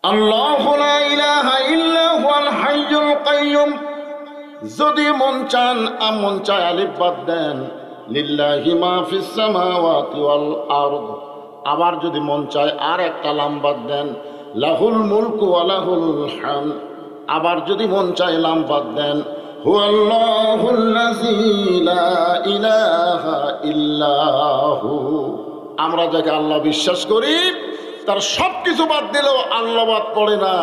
আল্লাহু লা ইলাহা ইল্লা হুয়াল হাইয়ুল কাইয়ুম। যদি মন চায় আলিফ বাদ দেন, লিল্লাহি মা ফিস সামাওয়াতি ওয়াল আরদ। আবার যদি মন চায় আর একটা লাম বাদ দেন, লাহুল মুলকু ওয়া লাহুল হামদ। আবার যদি মন চায় লাম বাদ দেন, হুয়াল্লাহুল্লাযী লা ইলাহা ইল্লাহু। আমরা যাকে আল্লাহ বিশ্বাস করি তার সব কিছু বাদ দিলেও আল্লাহ বাদ পড়ে না।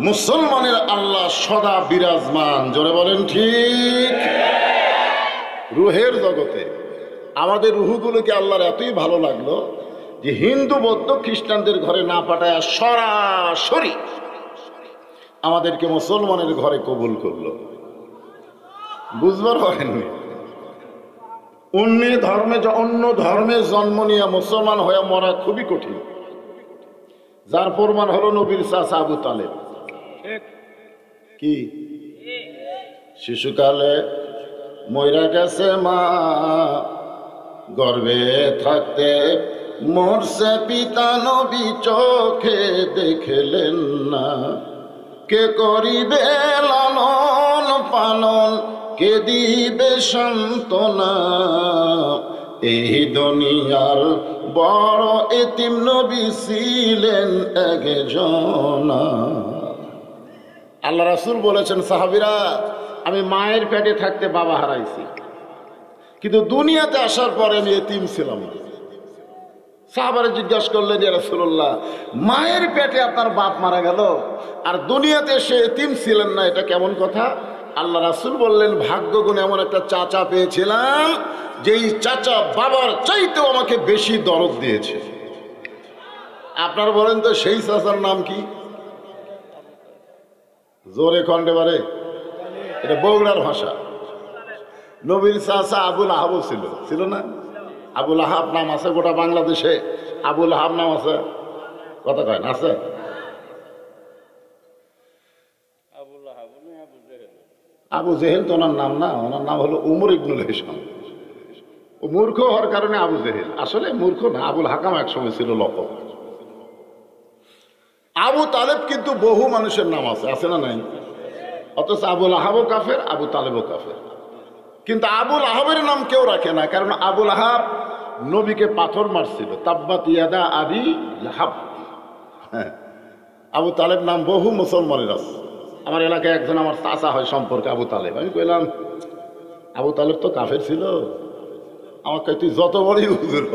মুসলমানের আল্লাহ সদা বিরাজমান। জোরে বলেন ঠিক। রুহের জগতে আমাদের রুহগুলোকে আল্লাহর এতই ভালো লাগলো যে হিন্দু বৌদ্ধ খ্রিস্টানদের ঘরে না পাঠায় সরাসরি আমাদেরকে মুসলমানের ঘরে কবুল করলো। বুঝবার হয়নি। অন্য ধর্মে জন্ম নিয়ে মুসলমান হয়ে মরা খুবই কঠিন। যার প্রমাণ হলো নবীর চাচা আবু তালেব। কি শিশুকালে মইরা গেছে মা, গর্ভে থাকতে মরছে পিতা, নবী চোখে দেখলেন না। কে করিবে লালন পালন, কে দিবে সান্ত্বনা, এই দুনিয়ার বড় এতিম নবী ছিলেন একজনা। আল্লাহ রাসূল বলেছেন, সাহাবীরা, আমি মায়ের পেটে থাকতে বাবা হারাইছি, কিন্তু দুনিয়াতে আসার পরে আমি এতিম ছিলাম। সাহাবারা জিজ্ঞাসা করলেন, ইয়া রাসূলুল্লাহ, মায়ের পেটে আপনার বাপ মারা গেল আর দুনিয়াতে সে এতিম ছিলেন না, এটা কেমন কথা? আল্লাহ রাসূল বললেন, ভাগ্যগুণে এমন একটা চাচা পেয়েছিলাম যেই চাচা বাবার চাইতেও আমাকে বেশি দরদ দিয়েছে। আপনার বলেন তো সেই চাচার নাম কি? জোরে কণ্ঠে বারে, এটা বগুড়ার ভাষা। নবীর চাচা আবুল আহাব ছিল না? আবুল আহাব নাম আছে গোটা বাংলাদেশে। আবুল আহাব নাম আছে, কথা কয় না আছে? আবু জেহেল তো ওনার নাম না, ওনার নাম হলো উমর ইবনুল হিশাম। ও মূর্খ হওয়ার কারণে আবু জেহেল, আসলে মূর্খ না। আবুল হাকাম একসময় ছিল লকব। আবু তালেব কিন্তু বহু মানুষের নাম আছে না নাই? অথচ আবুল আহাবও কাফের, আবু তালেবও কাফের। কিন্তু আবুল আহাবের নাম কেউ রাখে না, কারণ আবুল আহাব নবীকে পাথর মারছিল। তাব্বাত ইয়াদা আবি লাহাব। হ্যাঁ, আবু তালেব নাম বহু মুসলমানের আছে। আমার এলাকায় একজন আমার চাচা হয় সম্পর্কে আবু তালেব। আমি কইলাম, আবু তালেব তো কাফের ছিল। আমাকে তুই যত বড়ই হুজুর হ,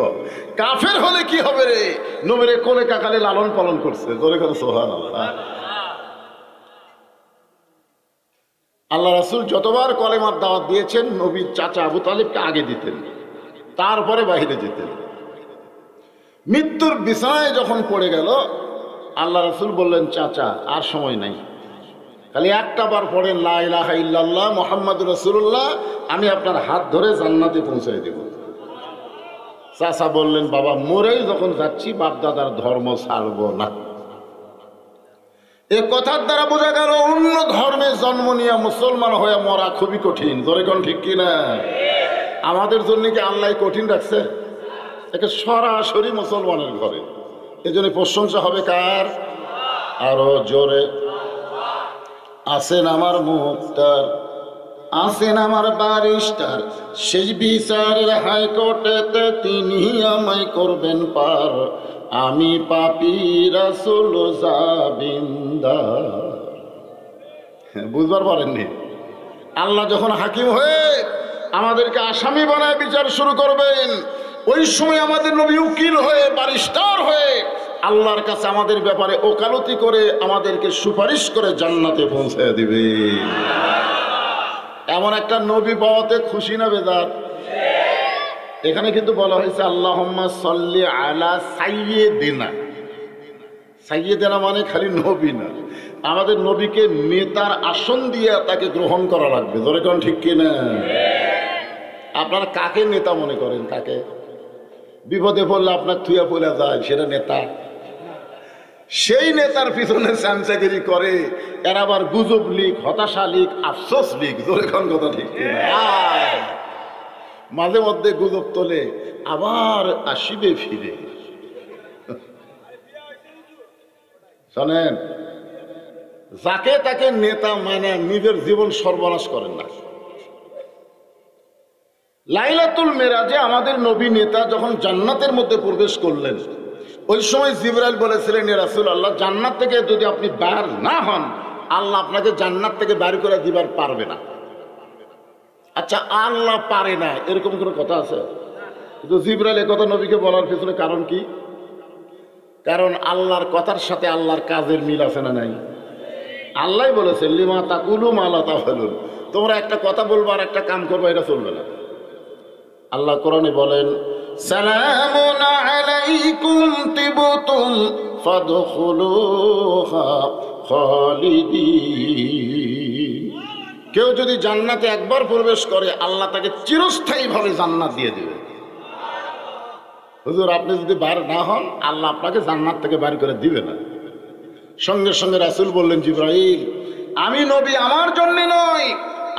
কাফের হলে কি হবে রে? নবীরে কোলে কাকালে লালন পালন করছে। জোরে করে সুবহানাল্লাহ। আল্লাহ রাসূল যতবার কলেমার দাওয়াত দিয়েছেন, নবীর চাচা আবু তালেবকে আগে দিতেন, তারপরে বাইরে যেতেন। মৃত্যুর বিছানায় যখন পড়ে গেল, আল্লাহ রাসূল বললেন, চাচা আর সময় নাই, খালি একটা বার পড়েন লা ইলাহা ইল্লাল্লাহ মুহাম্মাদুর রাসূলুল্লাহ, আমি আপনার হাত ধরে জান্নাতে পৌঁছায় দেব। চাচা বললেন, বাবা মরেই যখন যাচ্ছি বাপ দাদার ধর্ম ছাড়ব না। এ কথার দ্বারা বোঝা গেল অন্য ধর্মে জন্ম নিয়ে মুসলমান হয়ে মরা খুবই কঠিন। জোরে কোন ঠিক কিনা? আমাদের জন্য কি আল্লাহ কঠিন রাখছে? একে সরাসরি মুসলমানের ঘরে। এজন্য প্রশংসা হবে কার? আরো জোরে। আছেন আমার মুক্তার, আছেন আমার বারিস্টার, শেষ বিচারের হাইকোর্টেতে তিনি আমায় করবেন পার। আমি পাপী রাসূল জাবিন্দার। বুঝবার পারেননি? আল্লাহ যখন হাকিম হয়ে আমাদেরকে আসামি বানায় বিচার শুরু করবেন, ওই সময় আমাদের নবী উকিল হয়ে, বারিস্টার হয়ে আল্লাহর কাছে আমাদের ব্যাপারে ওকালতি করে আমাদেরকে সুপারিশ করে জান্নাতে পৌঁছে দিবে। এমন একটা নবী পাওয়াতে খুশি না বেজার? এখানে কিন্তু বলা হয়েছে আল্লাহুম্মা সাল্লি আলা সাইয়্যিদিনা। সাইয়্যিদিনা মানে খালি নবী না, আমাদের নবীকে নেতার আসন দিয়ে তাকে গ্রহণ করা লাগবে। ধরে কোন ঠিক কিনা? আপনারা কাকে নেতা মনে করেন? কাকে? বিপদে পড়লে আপনার থুয়া পড়ে যায়, সেটা নেতা? সেই নেতার পিছনে চামচাগিরি করে এরা আবার গুজব লিখ, হতাশা লিখ, আফসোস লিখ। ধরে কোন কথা ঠিক কিনা? মাঝে মধ্যে গুজব তোলে, আবার আসিবে ফিরে। শোনেন, যাকে তাকে নেতা মানে নিজের জীবন সর্বনাশ করেন না। লাইলাতুল মেরাজে আমাদের নবী নেতা যখন জান্নাতের মধ্যে প্রবেশ করলেন, ওই সময় জিবরাইল বলেছিলেন, ইয়া রাসূলুল্লাহ, জান্নাত থেকে যদি আপনি বের না হন, আল্লাহ আপনাকে জান্নাত থেকে বের করে দিবার পারবে না। আচ্ছা, আল্লাহ পারে না এরকম কোনো কথা আছে? কিন্তু জিবরাইল এ কথা নবীকে বলার পিছনে কারণ কি? কারণ আল্লাহর কথার সাথে আল্লাহর কাজের মিল আছে না নাই? আল্লাহ বলেছেন, লিমা তাকুলু মা লা তাফআলুন, তোমরা একটা কথা বলবো আর একটা কাম করবো, এটা চলবে না। আল্লাহ কোরআনে বলেন, সালামুন আলাইকুম তিবতুম ফাদখুলুহা খালিদিন। কেউ যদি জান্নাতে একবার প্রবেশ করে, আল্লাহ তাকে চিরস্থায়ীভাবে জান্নাত দিয়ে দেবে। হুজুর, আপনি যদি বার না হন, আল্লাহ আপনাকে জান্নাত থেকে বার করে দিবে না। সঙ্গে সঙ্গে রাসূল বললেন, জিবরাইল, আমি নবী আমার জন্য নয়,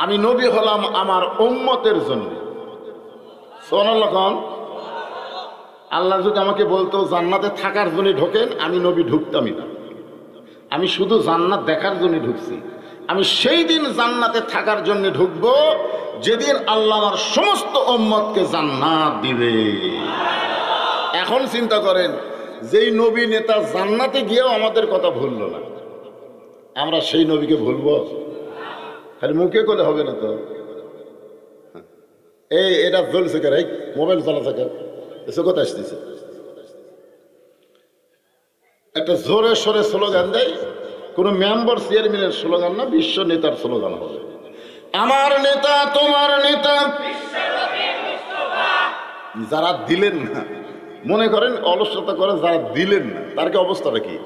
আমি নবী হলাম আমার উম্মতের জন্য। সুবহানাল্লাহ। আল্লাহ যদি আমাকে বলতো জান্নাতে থাকার জন্য ঢোকেন, আমি নবী ঢুকতামই না। আমি শুধু জান্নাত দেখার জন্য ঢুকছি। আমি সেই দিন জান্নাতে থাকার জন্য ঢুকবো যেদিন আল্লাহ আমার সমস্ত উম্মতকে জান্নাত দিবে। এখন চিন্তা করেন, যেই নবী নেতা জান্নাতে গিয়েও আমাদের কথা ভুললো না, আমরা সেই নবীকে ভুলবো? খালি মুখে করলে হবে না তো। এটা চলছে কেন, এই মোবাইল চালাচ্ছে কেন, এসে কথা আসতেছে। একটা জোরে সোরে স্লোগান দেয়, কোন মেম্বার চেয়ারম্যানের স্লোগান না, বিশ্ব নেতার স্লোগান হবে, আমার নেতা তোমার নেতা। যারা দিলেন না, মনে করেন অলসতা করে যারা দিলেন না, তার কি অবস্থাটা কি?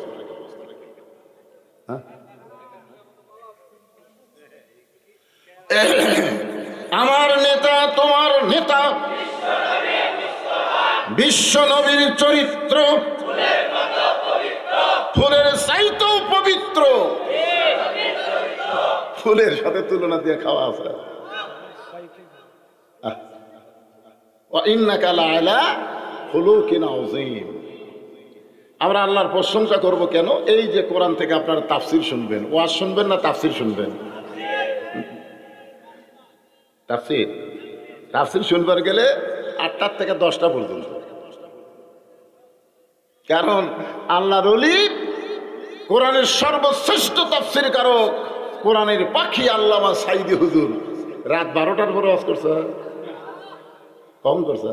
আমার নেতা তোমার নেতা, বিশ্ব নবীর চরিত্র ফুলের চাইতেও পবিত্র। ফুলের সাথে তুলনা দিয়ে খাওয়া আছে। আমরা আল্লাহর প্রশংসা করব কেন? এই যে কোরআন থেকে আপনারা তাফসির শুনবেন, ওয়াজ শুনবেন না তাফসির শুনবেন? তাফসির তাফসির শুনবার গেলে 8টা থেকে 10টা পর্যন্ত। কারণ আল্লাহর ওলি, কোরআনের সর্বশ্রেষ্ঠ তাফসির কারক, কোরআনের পাখি আল্লামা সাইদি হুজুর রাত 12টার পরে ওয়াজ করছে। কম করছে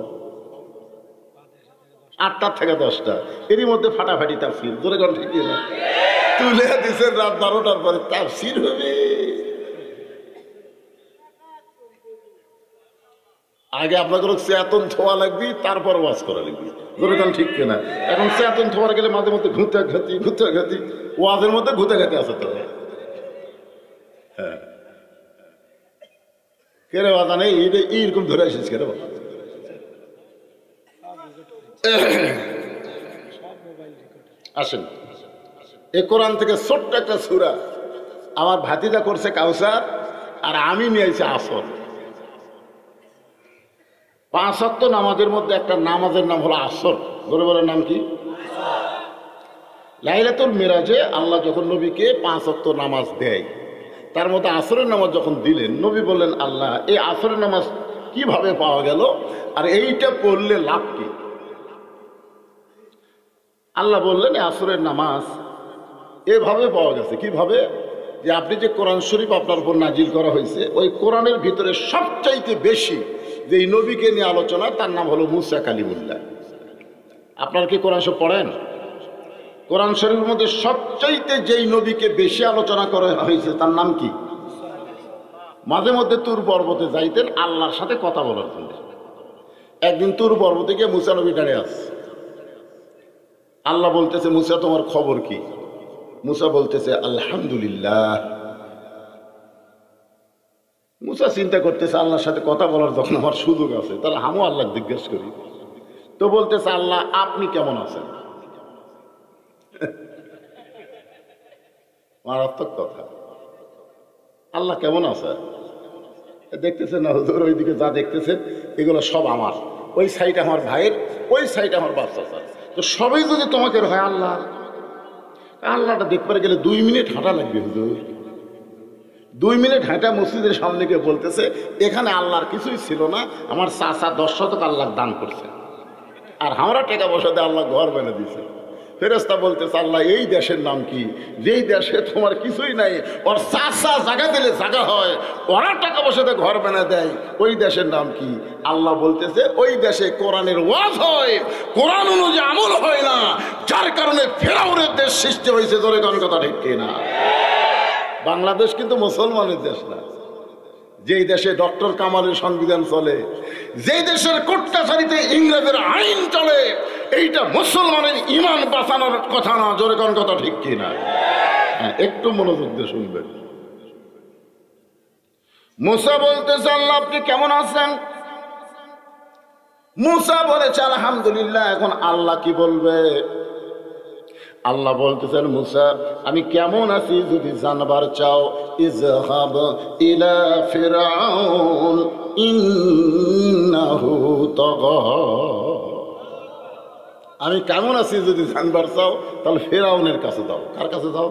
8টা থেকে 10টা, এরই মধ্যে ফাটাফাটি তাফসির। ধরে কোন ঠিক না, তুলে দিচ্ছেন রাত 12টার পরে তাফসির হবে। আগে আপনাদের চেতন থোয়া লাগবে, তারপর ওয়াজ করা লাগবে। ধরে কোন ঠিক কিনা? এখন চেতন থোয়ার গেলে মাঝে মধ্যে ঘুঁতে ওয়াজের মধ্যে ঘুঁতে আছে তো। হ্যাঁ, কেরে বাজা নেই, এইরকম ধরে আসিস কেরে বাবা। আসেন, এ কোরআন থেকে ছোট্ট একটা সূরা আমার ভাতিজা করছে কাউসার, আর আমি নিয়ে আইছি আসর। 5 ওয়াক্ত নামাজের মধ্যে একটা নামাজের নাম হলো আসর। ধরে বলার নাম কি? লাইলাতুল মিরাজে আল্লাহ যখন নবীকে 5 ওয়াক্ত নামাজ দেয়, তার মধ্যে আসরের নামাজ যখন দিলেন, নবী বললেন, আল্লাহ, এই আসরের নামাজ কিভাবে পাওয়া গেল, আর এইটা পড়লে লাভ কি? আল্লাহ বললেন, আসরের নামাজ এভাবে পাওয়া গেছে। কিভাবে? যে আপনি যে কোরআন শরীফ আপনার উপর নাজিল করা হয়েছে, ওই কোরআনের ভিতরে সবচাইতে বেশি যেই নবীকে নিয়ে আলোচনা, তার নাম হলো মুসা কালিমুল্লাহ। আপনার কি কোরআন শরীফ পড়েন? কোরআন শরীফের মধ্যে সবচাইতে যেই নবীকে বেশি আলোচনা করা হয়েছে, তার নাম কি? মাঝে মধ্যে তুর পর্বতে যাইতেন আল্লাহর সাথে কথা বলার জন্য। একদিন তুর পর্বতে গিয়ে মুসা নবী দাঁড়িয়ে আছে। আল্লাহ বলতেছে, মুসা, তোমার খবর কি? মুসা বলতেছে, আলহামদুলিল্লাহ। মুসা চিন্তা করতেছে, আল্লাহর সাথে কথা বলার যখন আমার সুযোগ আছে, তাহলে আমিও আল্লাহ জিজ্ঞেস করি। তো বলতেছে, আল্লাহ, আপনি কেমন আছেন? মারাত্মক কথা। আল্লাহ কেমন আছে দেখতেছেন না হুজুর? ওইদিকে যা দেখতেছেন এগুলো সব আমার। ওই সাইড আমার ভাইয়ের, ওই সাইড আমার বাচ্চা। তো সবই যদি তোমাকে হয় আল্লাহ, আল্লাহটা দেখতে গেলে 2 মিনিট হাঁটা লাগবে হুজুর। 2 মিনিট হাঁটা মসজিদের সামনে গিয়ে বলতেছে এখানে আল্লাহর কিছুই ছিল না, আমার চাচা 10 শতক আল্লাহ দান করছে, আর আমরা টাকা পয়সা দিয়ে আল্লাহ ঘর বেঁধে দিছে। ফেরেশতা বলতেছে আল্লাহ এই দেশের নাম কি, যেই দেশে তোমার কিছুই নাই, ওর চাচা জায়গা দিলে জায়গা হয়, ওরা টাকা পয়সা দিয়ে ঘর বানা দেয়, ওই দেশের নাম কি? আল্লাহ বলতেছে ওই দেশে কোরআনের ওয়াজ হয়, কোরআন অনুযায়ী আমল হয় না, যার কারণে ফেরাউনের দেশ সৃষ্টি হয়েছে। ধরে কোন কথা ঠিক কিনা? বাংলাদেশ কিন্তু মুসলমানের দেশ না। যেই দেশে ডক্টর কামালের সংবিধান চলে, যেই দেশের কোর্ট কাছারিতে ইংরেজের আইন চলে, এইটা মুসলমানের ইমান বাঁচানোর কথা না। জোরে কোন কথা ঠিক কিনা? হ্যাঁ, একটু মনোযোগ দিয়ে শুনবেন। মুসা বলতেছে আল্লাহ আপনি কেমন আছেন? মুসা বলেছে আলহামদুলিল্লাহ। এখন আল্লাহ কি বলবে? আল্লাহ বলতেছেন মুসা আমি কেমন আছি যদি জানবার চাও, ইযহাব ইলা ফিরআউন ইন্নাহু তাগা। আমি কেমন আছি যদি জানবার চাও তাহলে ফিরআউনের কাছে যাও। কার কাছে যাও?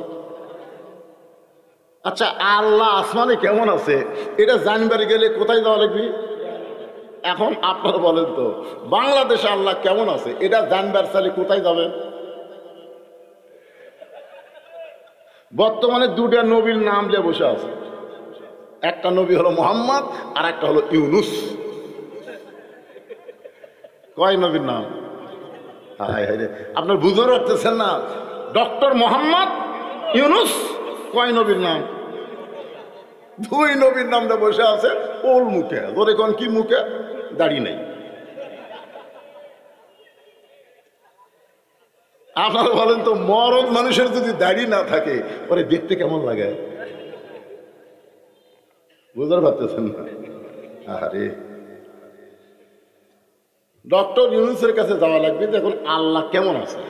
আচ্ছা, আল্লাহ আসমানে কেমন আছে এটা জানবার গেলে কোথায় যাওয়া লাগবে? এখন আপনারা বলেন তো, বাংলাদেশে আল্লাহ কেমন আছে এটা জানবার চাইলে কোথায় যাবে? বর্তমানে 2টা নবীর নাম দিয়ে বসে আছে। একটা নবী হলো মুহাম্মদ আর একটা হলো ইউনুস। কয় নবীর নাম? আপনার বুঝতে পারতেছেন না? ডক্টর মোহাম্মদ, ইউনুস, কয় নবীর নাম? 2 নবীর নাম দিয়ে বসে আছে ওর মুখে। ধরে কোন কি মুখে? দাড়ি নেই। আপনারা বলেন তো, মরদ মানুষের যদি দাড়ি না থাকে ওরে দেখতে কেমন লাগে? বুঝতে পারতেছেন না? আরে ডক্টর ইউনুসের কাছে যাওয়া লাগবে দেখুন আল্লাহ কেমন আছে।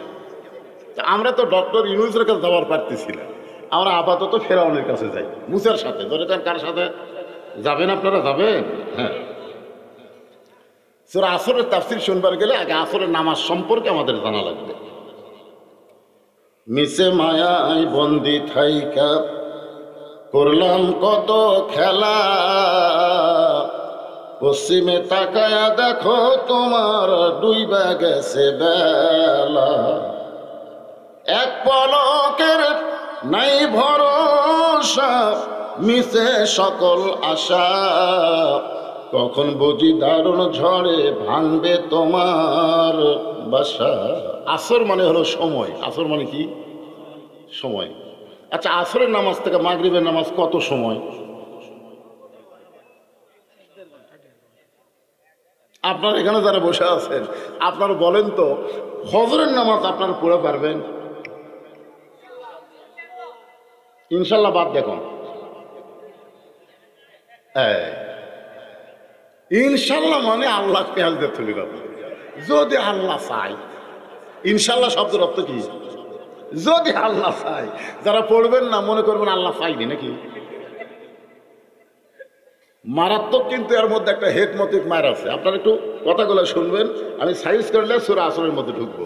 আমরা তো ডক্টর ইউনুসের কাছে যাওয়ার পারতেছি না, আমরা আপাতত ফেরাউনের কাছে যাই মুসার সাথে। ধরে কার সাথে যাবেন? আপনারা যাবেন? হ্যাঁ, সূরা আসরের তাফসীর শুনবার গেলে আগে আসরের নামাজ সম্পর্কে আমাদের জানা লাগবে। মিশে মায়ায় বন্দি থাইকা করলাম কত খেলা, পশ্চিমে তাকায়া দেখো তোমার ডুইবা গেছে বেলা, এক পলকের নাই ভরসা মিশে সকল আশা, কখন বুঝি দারুণ ঝড়ে ভাঙবে তোমার বাসা। আসর মানে হলো সময়। আসর মানে কি? সময়। আচ্ছা, আসরের নামাজ থেকে মাগরিবের নামাজ কত সময়? আপনার এখানে যারা বসে আছেন আপনারা বলেন তো, ফজরের নামাজ আপনারা পড়ে পারবেন? ইনশাল্লাহ বাদ দেখুন। ইনশাল্লাহ মানে আল্লাহ পেঁয়াজ দিয়ে তুলি পাবেন যদি আল্লাহ চাই। ইনশাল্লাহ শব্দের অর্থ কি? যদি আল্লাহ চাই। যারা পড়বেন না মনে করবেন আল্লাহ চাইনি নাকি? মারাত্মক কিন্তু এর মধ্যে একটা হেকমতিক মার আছে। আপনারা একটু কথাগুলো শুনবেন, আমি সাইজ করলে সূরা আসরের মধ্যে ঢুকবো।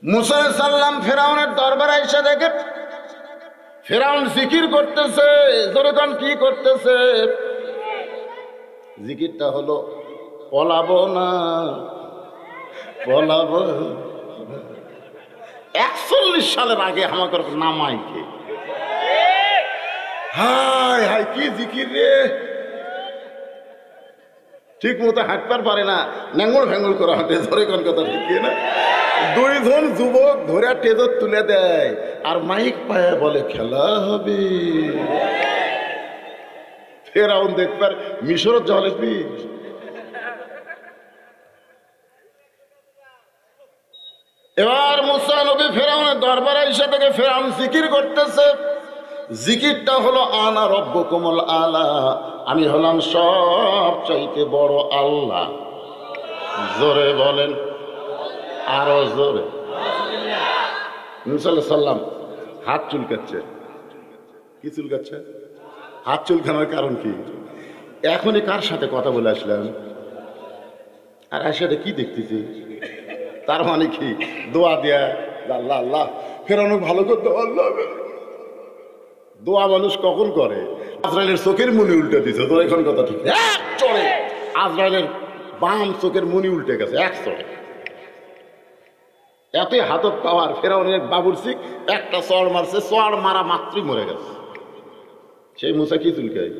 মুসা আলাইহিস সালাম ফেরাউনের দরবারে এসে দেখে ফেরাউন জিকির করতেছে। যখন কি করতেছে? জিকিরটা হলো পলাবো না, পলাবো। 41 সালের আগে আমাকে নামাইকে। হায় হায় কি জিকির রে! ঠিক মতো হাঁটবার পারে না, ন্যাঙ্গল ভ্যাঙ্গল করে হাঁটে। ধরে কোন কথা ঠিক না? 2 জন যুবক ধরে টেজর তুলে দেয় আর মাইক পায়ে বলে খেলা হবে। ফেরাউন দেখবার মিশরত যাওয়া লাগবি। এবার মুসা নবী ফেরাউনের দরবারে এসে থেকে ফেরাউন জিকির করতেছে। জিকিরটা হলো আনা রব্বুকুমুল আলা, আমি হলাম সব চাইতে বড় আল্লাহ। জোরে বলেন, আরো জোরে। মুসা আলাইহিস সালাম হাত চুলকাচ্ছে। কি চুলকাচ্ছে? হাত চুলকানোর কারণ কি? এখনই কার সাথে কথা বলে আসলাম আর আসলে কি দেখতেছি? তার মানে কি? দোয়া দেয়া, আল্লাহ আল্লাহ ফেরাউন ভালো করতে পারলো। দোয়া মানুষ কখন করে? আজরাইলের চোখের মুনি উল্টে দিছে। তোর এখন কথা ঠিক, এক চড়ে আজরাইলের বাম চোখের মুনি উল্টে গেছে এক চড়ে। এতই হাতত পাওয়ার ফেরাউনের বাবুরসি একটা চড় মারছে, চড় মারা মাত্রই মরে গেছে। সেই মুসা কি চুলকায়?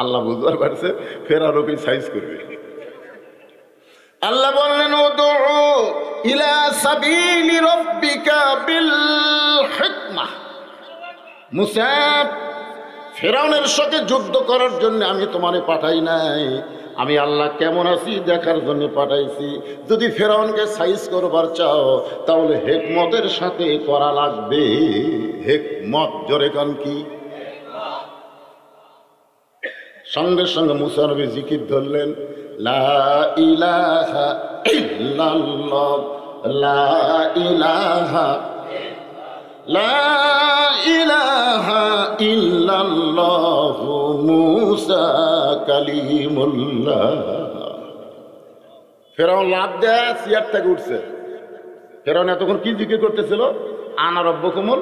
আল্লাহ বুঝবার পারছে ফেরাউন ওকে সাইজ করবে। আল্লাহ বললেন উদউ ইলা সাবিলি রাব্বিকা বিল হিকমাহ। মুসা, ফেরাউনের সাথে যুদ্ধ করার জন্য আমি তোমারে পাঠাই নাই, আমি আল্লাহ কেমন আছি দেখার জন্য পাঠাইছি। যদি ফেরাউনকে সাইজ করবার চাও তাহলে হিকমতের সাথে করা লাগবে। হিকমত, জোরে কান কি? সঙ্গে সঙ্গে মুসা নবী জিকির ধরলেন, লা ইলাহা ইল্লাল্লাহ, লা ইলাহা, লা ইলাহা ইল্লাল্লাহ মুসা কালিমুল্লাহ। ফেরাউন লাভ দেয় চেয়ার থেকে উঠছে। ফেরাউন এতক্ষণ কি জিকির করতেছিল? আনা রব্বকুমুল,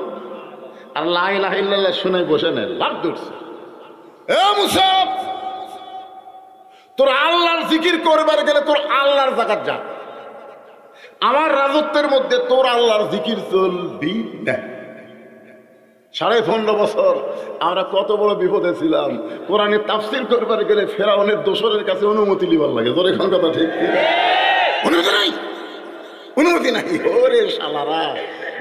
আর লা ইলাহা ইল্লাল্লাহ শুনে বসে নেয়, লাভ ধরছে। এ মুসা, তোর আল্লাহর জিকির করবার গেলে তোর আল্লাহর জায়গায় যা। আমার রাজত্বের মধ্যে তোর আল্লাহর জিকির চলবি না। 15.5 বছর আমরা কত বড় বিপদে ছিলাম। কোরআনে তাফসীর করবার গেলে ফেরাউনের দোসরের কাছে অনুমতি লিবার লাগে। তোর এখন কথা ঠিক? অনুমতি নাই, অনুমতি নাই। ওরে শালারা,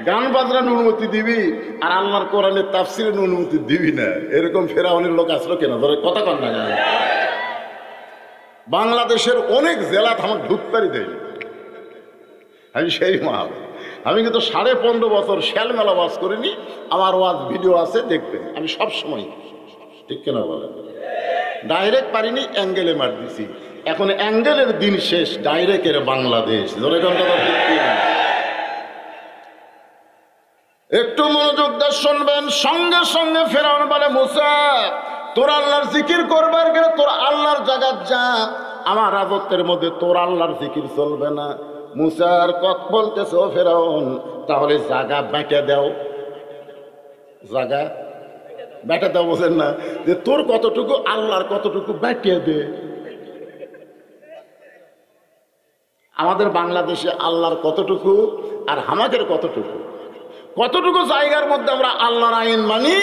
গান বাজনার অনুমতি দিবি আর আল্লাহর কোরআনের তাফসীরের অনুমতি দিবি না, এরকম ফেরাউনের লোক আসলো কেন? ধরে কথা কন না। বাংলাদেশের অনেক জেলা আমার ঢুকতারই দেয়নি। আমি সেই মা, আমি কিন্তু 15.5 বছর শ্যালমেলা ওয়াজ করিনি। আমার ওয়াজ ভিডিও আছে, দেখবেন। আমি সব সময়, ঠিক কেনা বলেন, ডাইরেক্ট পারিনি, অ্যাঙ্গেলে মার দিছি। এখন অ্যাঙ্গেলের দিন শেষ, ডাইরেক্টের বাংলাদেশ। একটু মনোযোগ দিয়ে শুনবেন। সঙ্গে সঙ্গে ফেরাউন বলে, মুসা, তোর আল্লাহর জিকির করবার গেলে তোর আল্লাহর জায়গা যা। আমার রাজত্বের মধ্যে তোর আল্লাহর জিকির চলবে না। মুসার কথা বলতেছে, ও ফেরাউন, তাহলে জায়গা বেঁটে দাও। জায়গা বেঁটে দাও বোঝেন না, যে তোর কতটুকু আল্লাহর কতটুকু বেঁটে দে। আমাদের বাংলাদেশে আল্লাহর কতটুকু আর আমাদের কতটুকু, কতটুকু জায়গার মধ্যে আমরা আল্লাহর আইন মানি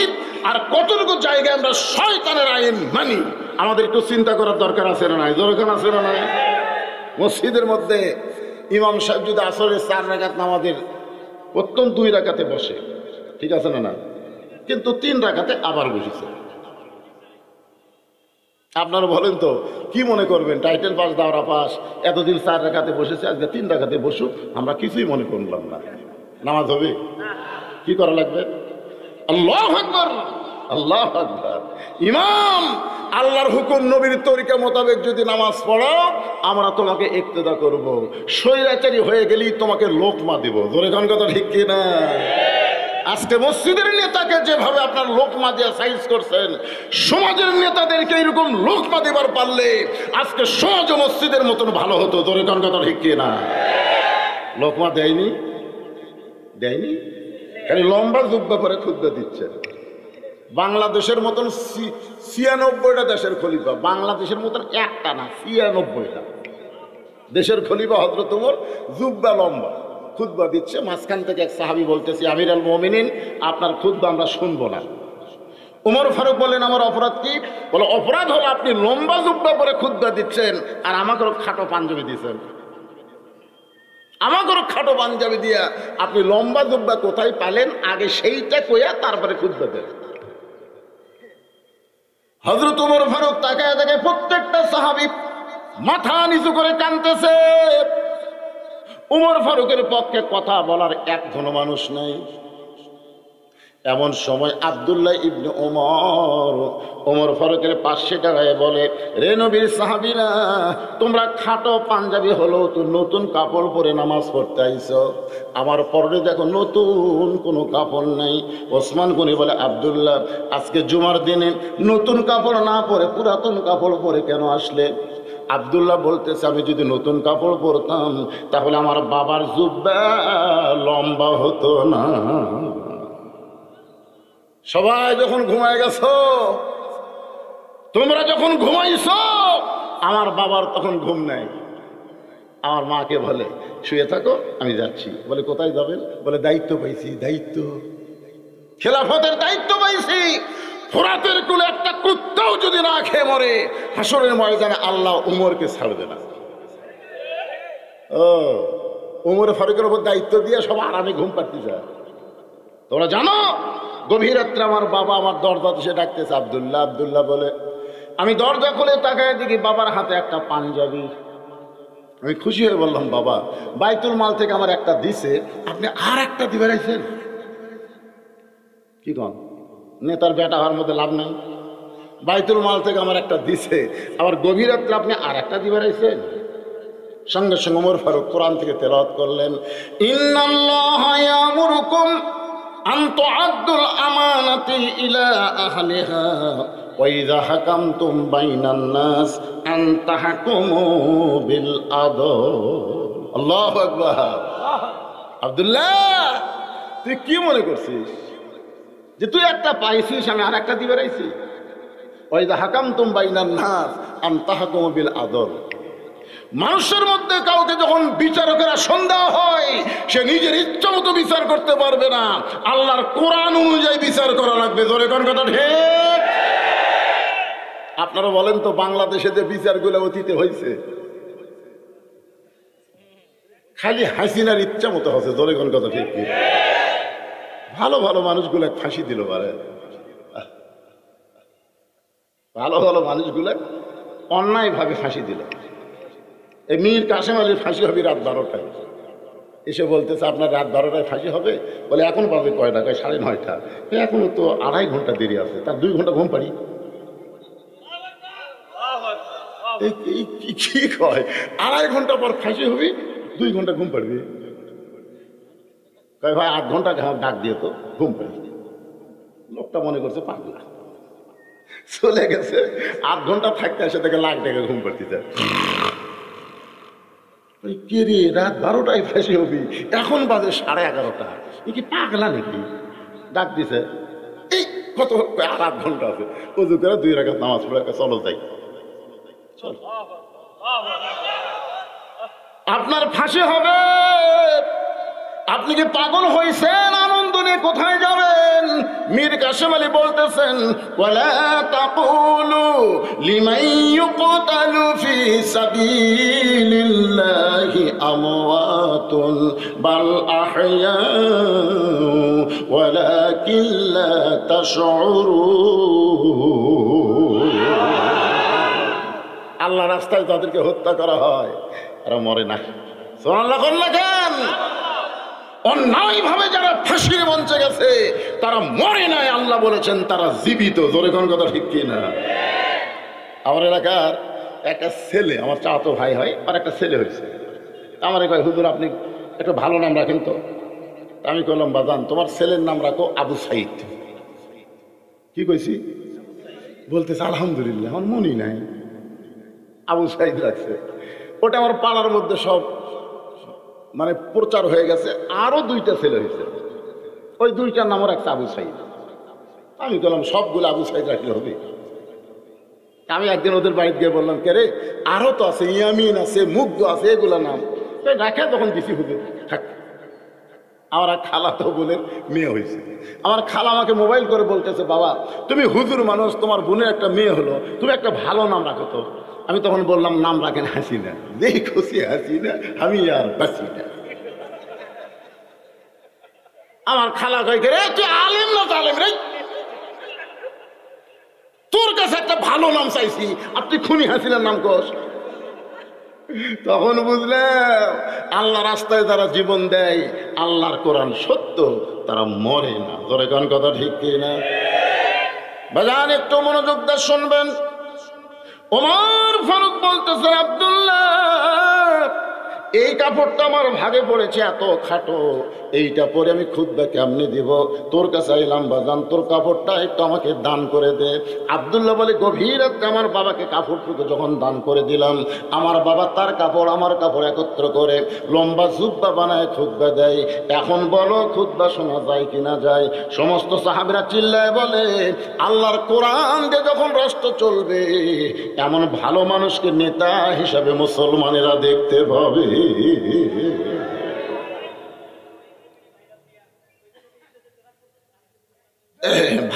আর কতটুকু জায়গায় আমরা শয়তানের আইন মানি, আমাদের একটু চিন্তা করার দরকার আছে না নাই? দরকার আছে না নাই? মসজিদের মধ্যে ইমাম সাহেব যদি আসরের 4 রাকাত নামাজের প্রথম 2 রাকাতে বসে, ঠিক আছে না? না, কিন্তু 3 রাকাতে আবার বসেছে। আপনারা বলেন তো কি মনে করবেন? টাইটেল পাস, দাওরা পাস, এতদিন 4 রাকাতে বসেছে, আজকে 3 রাকাতে বসুক, আমরা কিছুই মনে করলাম না। নামাজ হবে? কি করা লাগবে? আল্লাহু আকবার, আল্লাহু আকবার। ইমাম, আল্লাহর হুকুম নবীর তরিকা মোতাবেক যদি নামাজ পড়ো, আমরা তোমাকে ইক্তেদা করব। স্বৈরাচারী হয়ে গেলেই তোমাকে লোকমা দেব। ধরে কোন কথা ঠিক কি না? আজকে মসজিদের নেতাকে যেভাবে আপনার লোকমা দিয়ে সাইজ করছেন, সমাজের নেতাদেরকে এরকম লোকমা দেবার পারলে আজকে সমাজ মসজিদের মতন ভালো হতো। ধরে কোন কথা ঠিক কি না? লোকমা দেয়নি, দেয়নি, খালি লম্বা জুব্বা পরে খুতবা দিচ্ছে। বাংলাদেশের মতন 96টা দেশের খলিফা, বাংলাদেশের মতন একটা না, 96টা দেশের খলিফা হযরত ওমর জুব্বা লম্বা খুতবা দিচ্ছে। মাঝখান থেকে এক সাহাবী বলতেছে, আমির আল মুমিনিন, আপনার খুতবা আমরা শুনবো না। ওমর ফারুক বলেন, আমার অপরাধ কি? বলে, অপরাধ হলো আপনি লম্বা জুব্বা পরে খুতবা দিচ্ছেন আর আমাকেও খাটো পাঞ্জাবি দিচ্ছেন। আমাকেও খাটো পাঞ্জাবি দিয়া আপনি লম্বা জুব্বা কোথায় পালেন? আগে সেইটা কইয়া তারপরে খুতবা দেন। হযরত ওমর ফারুক তাকায় দেখে প্রত্যেকটা সাহাবী মাথা নিচু করে কাঁদতেছে। ওমর ফারুকের পক্ষে কথা বলার একজন মানুষ নাই। এমন সময় আব্দুল্লাহ ইবনে ওমর ফারুকের পাশে দাঁড়ায় বলে, রে নবীর সাহাবীরা, তোমরা খাটো পাঞ্জাবি হলো তো নতুন কাপড় পরে নামাজ পড়তে আইছো, আমার পরনে দেখো নতুন কোনো কাপড় নাই। ওসমান গনি বলে, আব্দুল্লাহ, আজকে জুমার দিনে নতুন কাপড় না পরে পুরাতন কাপড় পরে কেন আসলে? আব্দুল্লাহ বলতেছে আমি যদি নতুন কাপড় পরতাম তাহলে আমার বাবার জুব্বা লম্বা হতো না। সবাই যখন ঘুমায় গেছো, তোমরা যখন ঘুমাইছো, আমার বাবার তখন ঘুম নাই। আমার মাকে বলে শুয়ে থাকো, আমি যাচ্ছি। বলে কোথায় যাবেন? বলে দায়িত্ব পাইছি, দায়িত্ব, খেলাফতের দায়িত্ব পাইছি। ফোরাতের কুলে একটা কুত্তাও যদি না খেয়ে মরে, হাসরের ময়দানে আল্লাহ উমরকে ছাড়বে না। ও উমর ফারুকের উপর দায়িত্ব দিয়ে সব আরামে ঘুম পাড়তে যায়। তোমরা জানো গভীর রাত্রে আমার বাবা আমার দরজা এসে ডাকতেছে, আব্দুল্লাহ। আব্দুল্লাহ বলে আমি দরজা খুলে তাকায় দেখি বাবার হাতে একটা পাঞ্জাবি। আমি খুশি হয়ে বললাম, বাবা বাইতুল মাল থেকে আমার একটা দিছে, আপনি আর একটা দিবে রাখছেন? কি কন, নেতার বেটা হওয়ার মধ্যে লাভ নাই। বাইতুল মাল থেকে আমার একটা দিছে, আবার গভীর রাত্রে আপনি আর একটা দিবে রাখছেন। সঙ্গে সঙ্গে ওমর ফারুক কোরআন থেকে তেলাওয়াত করলেন, ইন্নাল্লাহা ইয়ামুরুকুম আন তুআদ্দুল আমানাতি ইলা আহলিহা ওয়া ইযা হাকামতুম বাইনান নাস আন তাহকুমু বিল আদল। আল্লাহু আকবার। আব্দুল্লাহ, তুই কি মনে করছিস যে তুই একটা পাইছিস, আমি আর একটা দিবে রাইছি? ওয়া ইযা হাকামতুম বাইনান নাস আন তাহকুমু বিল আদল। মানুষের মধ্যে কাউকে যখন বিচারকের আসন দেওয়া হয়, সে নিজের ইচ্ছা মতো বিচার করতে পারবে না, আল্লাহর কোরআন অনুযায়ী বিচার করা লাগবে। জোরে কোন কথা ঠিক? আপনারা বলেন তো, বাংলাদেশে যে বিচারগুলো অতীতে হয়েছে, খালি হাসিনার ইচ্ছা মতো হচ্ছে। জোরে কোন কথা ঠিক? ভালো ভালো মানুষগুলো ফাঁসি দিল, পারে ভালো ভালো মানুষগুলো অন্যায় ভাবে ফাঁসি দিল। এই মীর কাসেম আলীর ফাঁসি হবে রাত 12টায়। এসে বলতেছে আপনার রাত 12টায় ফাঁসি হবে? বলে এখন বাজে কয়টা? 9:30। এখনো তো 2.5 ঘন্টা দেরি আছে, তার 2 ঘন্টা ঘুম পাড়ি। কি কয়, 2.5 ঘন্টা পর ফাঁসি হবে, 2 ঘন্টা ঘুম পাড়বি? কয় ভাই 8 ঘন্টা ডাক দিয়ে তো ঘুম পাড়ি। লোকটা মনে করছে পাগলা, চলে গেছে। 8 ঘন্টা থাকতে এসে থেকে লাখ টাকা ঘুম পাড়তে যায়। কে রে, রাত 12টায় ফাঁসি হবি, এখন বাজে 11:30। এ কি পাগলা নাকি? ডাক দিছে, এই কত 8 ঘন্টা আছে, অজু করে 2 রাকাত নামাজ পড়ে চলো যাই। আপনার ফাঁসি হবে, আপনি কি পাগল হয়েছেন? আনন্দ নিয়ে কোথায় যাবেন? মীর কাসেম আলী বলতেছেন, ওয়ালা তাকুলু লিমান ইউকতালু ফি সাবিলিল্লাহি আমওয়াতুন বাল আহইয়া ওয়ালাকিন লা তাশউরুন। আল্লাহ রাস্তায় তাদেরকে হত্যা করা হয়, এরা মরে না। সুবহানাল্লাহ কেন? অন্যায় ভাবে যারা ফাঁসির মঞ্চে গেছে তারা মরে নাই, আল্লাহ বলেছেন তারা জীবিত। জোরে কোন কথা ঠিক কিনা? আমার এলাকার একটা ছেলে, আমার চাচাতো ভাই হয়, আর একটা ছেলে হয়েছে। আমার কয়, হুজুর আপনি একটা ভালো নাম রাখেন তো। আমি কইলাম, বাজান তোমার ছেলের নাম রাখো আবু সাইদ। কি কইছি? বলতেছে আলহামদুলিল্লাহ, আমার মনই নাই, আবু সাইদ রাখছে। ওটা আমার পাড়ার মধ্যে সব মানে প্রচার হয়ে গেছে। আরো 2টা ছেলে হয়েছে, ওই 2টার নামও রাখছে আবু সাইদ। আমি বললাম সবগুলো আবু সাইদ রাখলে হবে? আমি একদিন ওদের বাড়িতে গিয়ে বললাম, কে রে আরো তো আছে, ইয়ামিন আছে, মুগ্ধ আছে, এগুলো নাম রাখে তখন দিছি হুজুর থাক। আমার এক খালা তো বোনের মেয়ে হয়েছে। আমার খালা আমাকে মোবাইল করে বলতেছে, বাবা তুমি হুজুর মানুষ, তোমার বোনের একটা মেয়ে হলো, তুমি একটা ভালো নাম রাখো তো। আমি তখন বললাম, নাম রাখেন হাসিনা, যেই খুশি হাসিনা, আমি আর বাঁচি না। আমার খালা কয়, রে তুই আলেম না তালেম রে, তোর কাছে একটা ভালো নাম চাইছি, আর তুই খুনি হাসিনার নাম কস। তখন বুঝলাম আল্লাহ রাস্তায় যারা জীবন দেয়, আল্লাহর কোরআন সত্য, তারা মরে না। তোর কোন কথা ঠিক কিনা? বাজান একটু মনোযোগ দিয়ে শুনবেন। ওমর ফারুক বলতেছেন, আব্দুল্লাহ এই কাপড়টা আমার ভাগে পড়েছে এত খাটো, এইটা পরে আমি খুতবা কেমনে দিব? তোর কাছে আইলাম বাজান, তোর কাপড়টা একটু আমাকে দান করে দে। আব্দুল্লাহ বলে গভীর রাতে আমার বাবাকে কাপড়টুকু যখন দান করে দিলাম, আমার বাবা তার কাপড় আমার কাপড় একত্র করে লম্বা জুব্বা বানায় খুতবা দেয়। এখন বলো খুতবা শোনা যায় কিনা যায়? সমস্ত সাহাবীরা চিল্লায় বলে আল্লাহর কোরআন দিয়ে যখন রাষ্ট্র চলবে, এমন ভালো মানুষকে নেতা হিসাবে মুসলমানেরা দেখতে পাবে।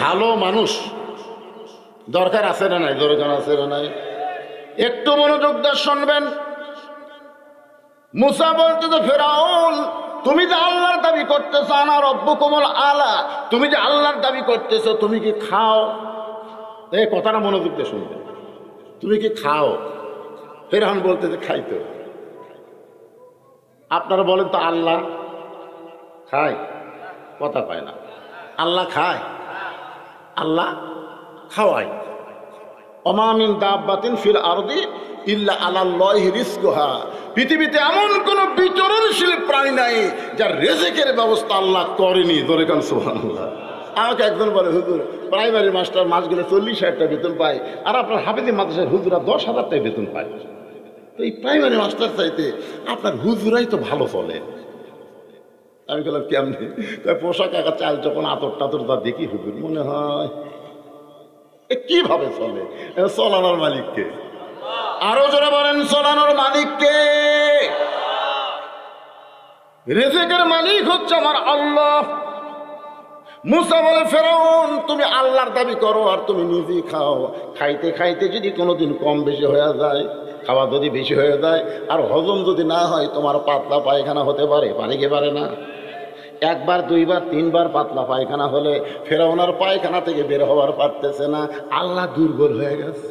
ভালো মানুষ দরকার আছে না নাই? দরকার আছে না নাই? একটু মনোযোগ দিয়ে শুনবেন। মুসা বলতে তো ফেরাউন, তুমি যে আল্লাহর দাবি করতেছো, আনা রব্বুকুমুল আলা, তুমি যে আল্লাহর দাবি করতেছো, তুমি কি খাও? এই কথাটা মনোযোগ দিয়ে শুনবেন। তুমি কি খাও? ফেরাউন বলতে যে খাইতো। আপনারা বলেন তো আল্লাহ খায়? কথা পায় না। আল্লাহ খায়? আল্লাহ খাওয়ায়। ওমা মিন দাব্বাতিন ফিল আরদি ইল্লা আলাল্লাহি রিজকুহা, পৃথিবীতে এমন কোন বিচরণশীল প্রাণী নাই যার রিজিকের ব্যবস্থা আল্লাহ করেনি। ধরে কান সুবহানাল্লাহ। আমাকে একজন বলে হুজুর প্রাইমারি মাস্টার মাস গেলে 40,000 টাকা বেতন পায়, আর আপনার হাফেজি মাদ্রাসার হুজুরা 10,000 টাকা বেতন পায়। তো এই প্রাইমারি মাস্টার চাইতে আপনার হুজুরাই তো ভালো চলে। আমি বললাম কেমনি? পোশাক আঁকা চাল যখন আতর টাতর তা দেখি হুজুর মনে হয় কিভাবে চলে। চলানোর মালিককে আরো জোরে বলেন, চলানোর মালিককে। রিজিকের মালিক হচ্ছে আমার আল্লাহ। মুসা বলে ফেরাউন, তুমি আল্লাহর দাবি করো আর তুমি নিজেই খাও। খাইতে খাইতে যদি কোনোদিন কম বেশি হয়ে যায়, খাওয়া যদি বেশি হয়ে যায় আর হজম যদি না হয়, তোমার পাতলা পায়খানা হতে পারে, পারে কি পারে না? একবার দুইবার তিনবার পাতলা পায়খানা হলে ফেরাউনার পায়খানা থেকে বের হওয়ার পারতেছে না। আল্লাহ দুর্বল হয়ে গেছে।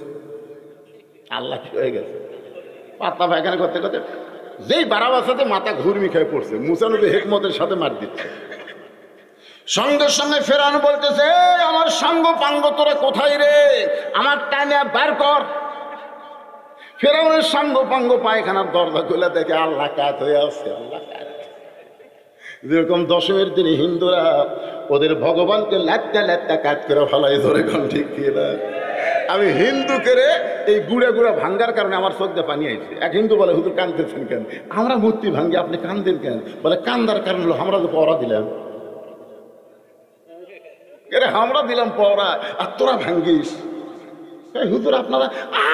আল্লাহ কি হয়ে গেছে? পাতলা পায়খানা করতে করতে যেই বারাবার সাথে মাথা ঘুরমি খেয়ে পড়ছে, মুসা নবী হিকমতের সাথে মার দিচ্ছে। সঙ্গে সঙ্গে ফেরাউন বলতেছে, আমার সাঙ্গ পাঙ্গ তোরা কোথায় রে? আমার টাইনে বার কর। ফেরাউনের সাঙ্গ পাঙ্গ পায়খানার দরজা খুলে দেখে আল্লাহ কাত হয়ে আছে। আল্লাহ কাত। যেরকম দশমের দিনে হিন্দুরা ওদের ভগবানকে লাট্টা লাট্টা কাট করে ফেলাই, ধরে কোন ঠিক কিনা? আমি হিন্দু করে এই গুড়া গুড়া ভাঙ্গার কারণে আমার চোখ দিয়ে পানি আইছে। এক হিন্দু বলে হুজুর কানতেছেন কেন? আমরা মূর্তি ভাঙ্গি, আপনি কান্দেন কেন? বলে কান্দার কারণ হলো আমরা তো পড়া দিলাম। আমরা দিলাম পড়া আর তোরা ভাঙ্গিস। হুজুর আপনারা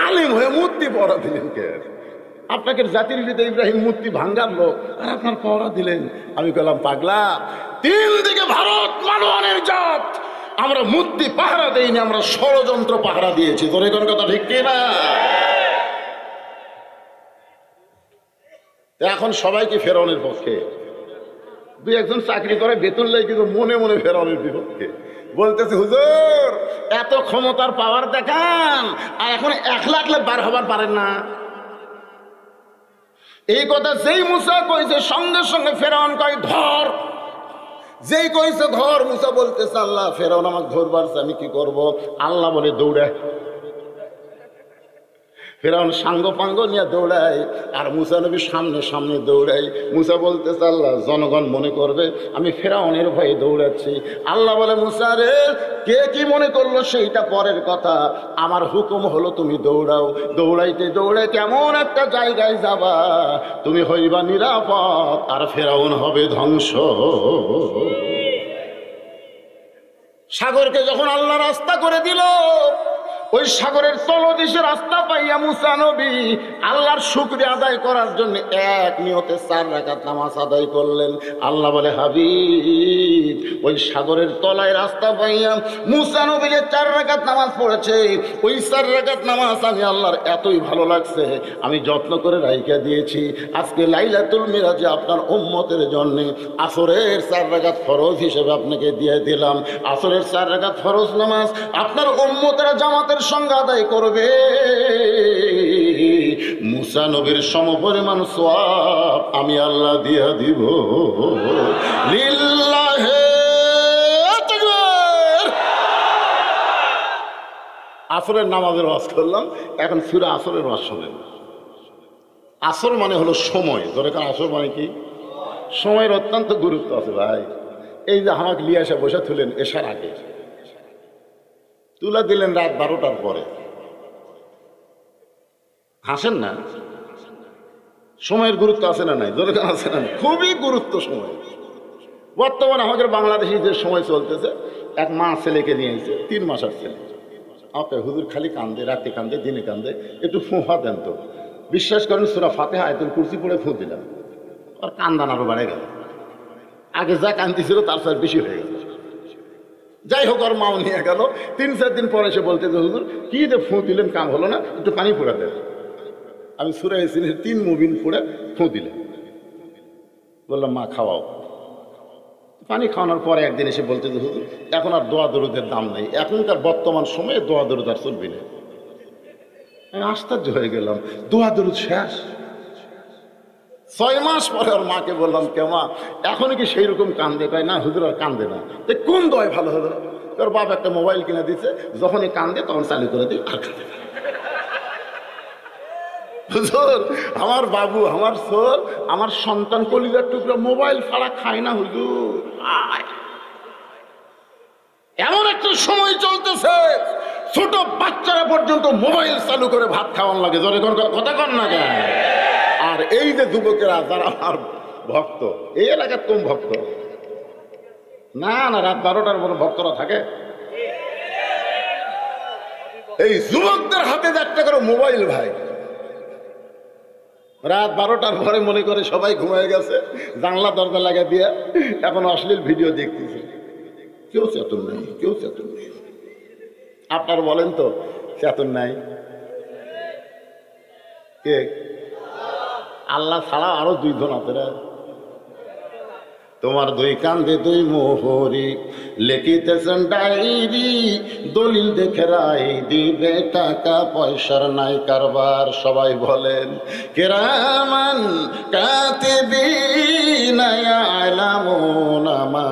আলেম হয়ে মূর্তি পড়া দিলেন কেন? আপনাকে জাতির পিতা ইব্রাহিম মূর্তি ভাঙ্গার লোক, আর আপনার পড়া দিলেন। আমি বললাম পাগলা, 3 দিকে ভারত মানবানের জাত, আমরা মূর্তি পাহারা দেইনি, আমরা ষড়যন্ত্র পাহারা দিয়েছি। তোর কোন কথা ঠিক কিনা? এখন সবাইকে ফেরাউনের পক্ষে, দুই একজন চাকরি করে বেতন লাই, কিন্তু মনে মনে ফেরাউনের বিপক্ষে। বলতেছে হুজুর এত ক্ষমতার পাওয়ার দেখান, আর এখন 1 লাখ বার হবার পারেন না। এই কথা যেই মুসা কইছে, সঙ্গে সঙ্গে ফেরাউন কয় ধর। যেই কইছে ধর, মুসা বলতেছে আল্লাহ ফেরাউন আমাকে ধরবার, আমি কি করব? আল্লাহ বলে দৌড়া। ফেরাউন সাঙ্গ পাঙ্গ নিয়ে দৌড়ায়, আর মুসা নবী সামনে সামনে দৌড়ায়। মুসা বলতেছে আল্লাহ জনগণ মনে করবে আমি ফেরাউনের ভয়ে দৌড়াচ্ছি। আল্লাহ বলে মুসা রে, কে কি মনে করলো সেইটা পরের কথা, আমার হুকুম হলো তুমি দৌড়াও। দৌড়াইতে দৌড়াইতে এমন একটা জায়গায় যাবা, তুমি হইবা নিরাপদ আর ফেরাউন হবে ধ্বংস। সাগরকে যখন আল্লাহ রাস্তা করে দিল, ওই সাগরের তলদেশে রাস্তা পাইয়া মুসা নবী আল্লাহর শুকরিয়া আদায় করার জন্য এক নিয়তে 4 রাকাত নামাজ আদায় করলেন। আল্লাহ বলে হাবিব, ওই সাগরের তলায় রাস্তা পাইয়া মুসা নবী যে 4 রাকাত নামাজ পড়েছে, ওই 4 রাকাত নামাজ আমি আল্লাহর এতই ভালো লাগছে, আমি যত্ন করে রাইখা দিয়েছি। আজকে লাইলাতুল মিরাজে আপনার উম্মতের জন্য আসরের 4 রাকাত ফরজ হিসেবে আপনাকে দিয়ে দিলাম। আসরের 4 রাকাত ফরজ নামাজ আপনার উম্মতেরা জামাতের সঙ্গে আদায় করবে, মুসা নবীর সমপরিমাণ সওয়াব আমি আল্লাহ দিয়া দিব। লিল্লাহে তাকবীর। আসরের নামাজের ওয়াজ করলাম, এখন সূরা আসরের ওয়াজ শোনেন। আসর মানে হলো সময়, ধরে কারণ আসর মানে কি? সময়ের অত্যন্ত গুরুত্ব আছে ভাই। এই যে আমাকে লিয়ে এসে বসে তুলেন এসার আগে, তুলে দিলেন রাত 12টার পরে, হাসেন না? সময়ের গুরুত্ব আছে না নাই? ধরে কারণ আছে না? খুবই গুরুত্ব সময়। বর্তমানে আমাদের বাংলাদেশে যে সময় চলতেছে, এক মা ছেলেকে নিয়ে এসেছে, 3 মাসের ছেলে। ওকে হুজুর খালি কান্দে, রাতে কান্দে, দিনে কান্দে, একটু ফুঁফা দেন তো। বিশ্বাস করেন সূরা ফাতিহা আয়াতুল কুরসি পড়ে ফুঁ দিলাম, আর কান্দান আরো বাড়ে গেল। আগে যা কান্দিছিল তার সাথে বেশি হয়ে গেল। যাই হোক, আর মাও নিয়ে গেল। 3-4 দিন পরে এসে বলতে যে হুজুর কি যে ফুঁ দিলেন, কাম হলো না, একটু পানি পড়ে দেন। আমি সূরা ইয়াসিনের 3 মুবিন পড়ে ফুঁ দিলেন। বললাম মা খাওয়াও। পানি খাওয়ানোর পরে একদিন এসে বলতে যে হুজুর এখন আর দোয়া দরুদের দাম নেই, এখনকার বর্তমান সময়ে দোয়া দরুদ আর চলবি না। আমি আশ্চর্য হয়ে গেলাম, দোয়া দরুদ শেষ। 6 মাস পরে ওর মাকে বললাম, কে মা এখন কি সেই রকম কান্দে? কয় না হুজুর আর কান্দে না। তো কোন দোয়া ভালো হলো? তোর বাপ একটা মোবাইল কিনে দিচ্ছে, যখনই কান্দে তখন চালু করে দিই, আর কান্দে না। হুজুর আমার বাবু, আমার সোর, আমার সন্তান কলিজার টুকরা মোবাইল ছাড়া খায় না হুজুর। এমন একটা সময় চলতেছে ছোট বাচ্চারা পর্যন্ত মোবাইল চালু করে ভাত খাওয়ান লাগে। জোরে কথা কন না কেন? আর এই যে যুবকেরা যারা আমার ভক্ত, এই এলাকার কোন ভক্ত? না না, রাত 12টার পরে ভক্তরা থাকে। এই যুবকদের হাতে যে একটা করে মোবাইল ভাই, রাত 12টার পরে মনে করে সবাই ঘুমিয়ে গেছে, জানলা দরজা লাগা দিয়ে এখন অশ্লীল ভিডিও দেখতেছে। কেউ চেতন নেই, কেউ চেতন নেই। আপনার বলেন তো চেতন নাই কে? আল্লাহ ছাড়া আরো 2 জন আছে। তোমার 2 কান্দে 2 মোহরি, লিখিতেছেন ডায়েরি, দলিল দেখে রায় দিবে, টাকা পয়সার নাই কারবার। সবাই বলেন কিরামান কাতিবিনা ইয়ালামুনা মা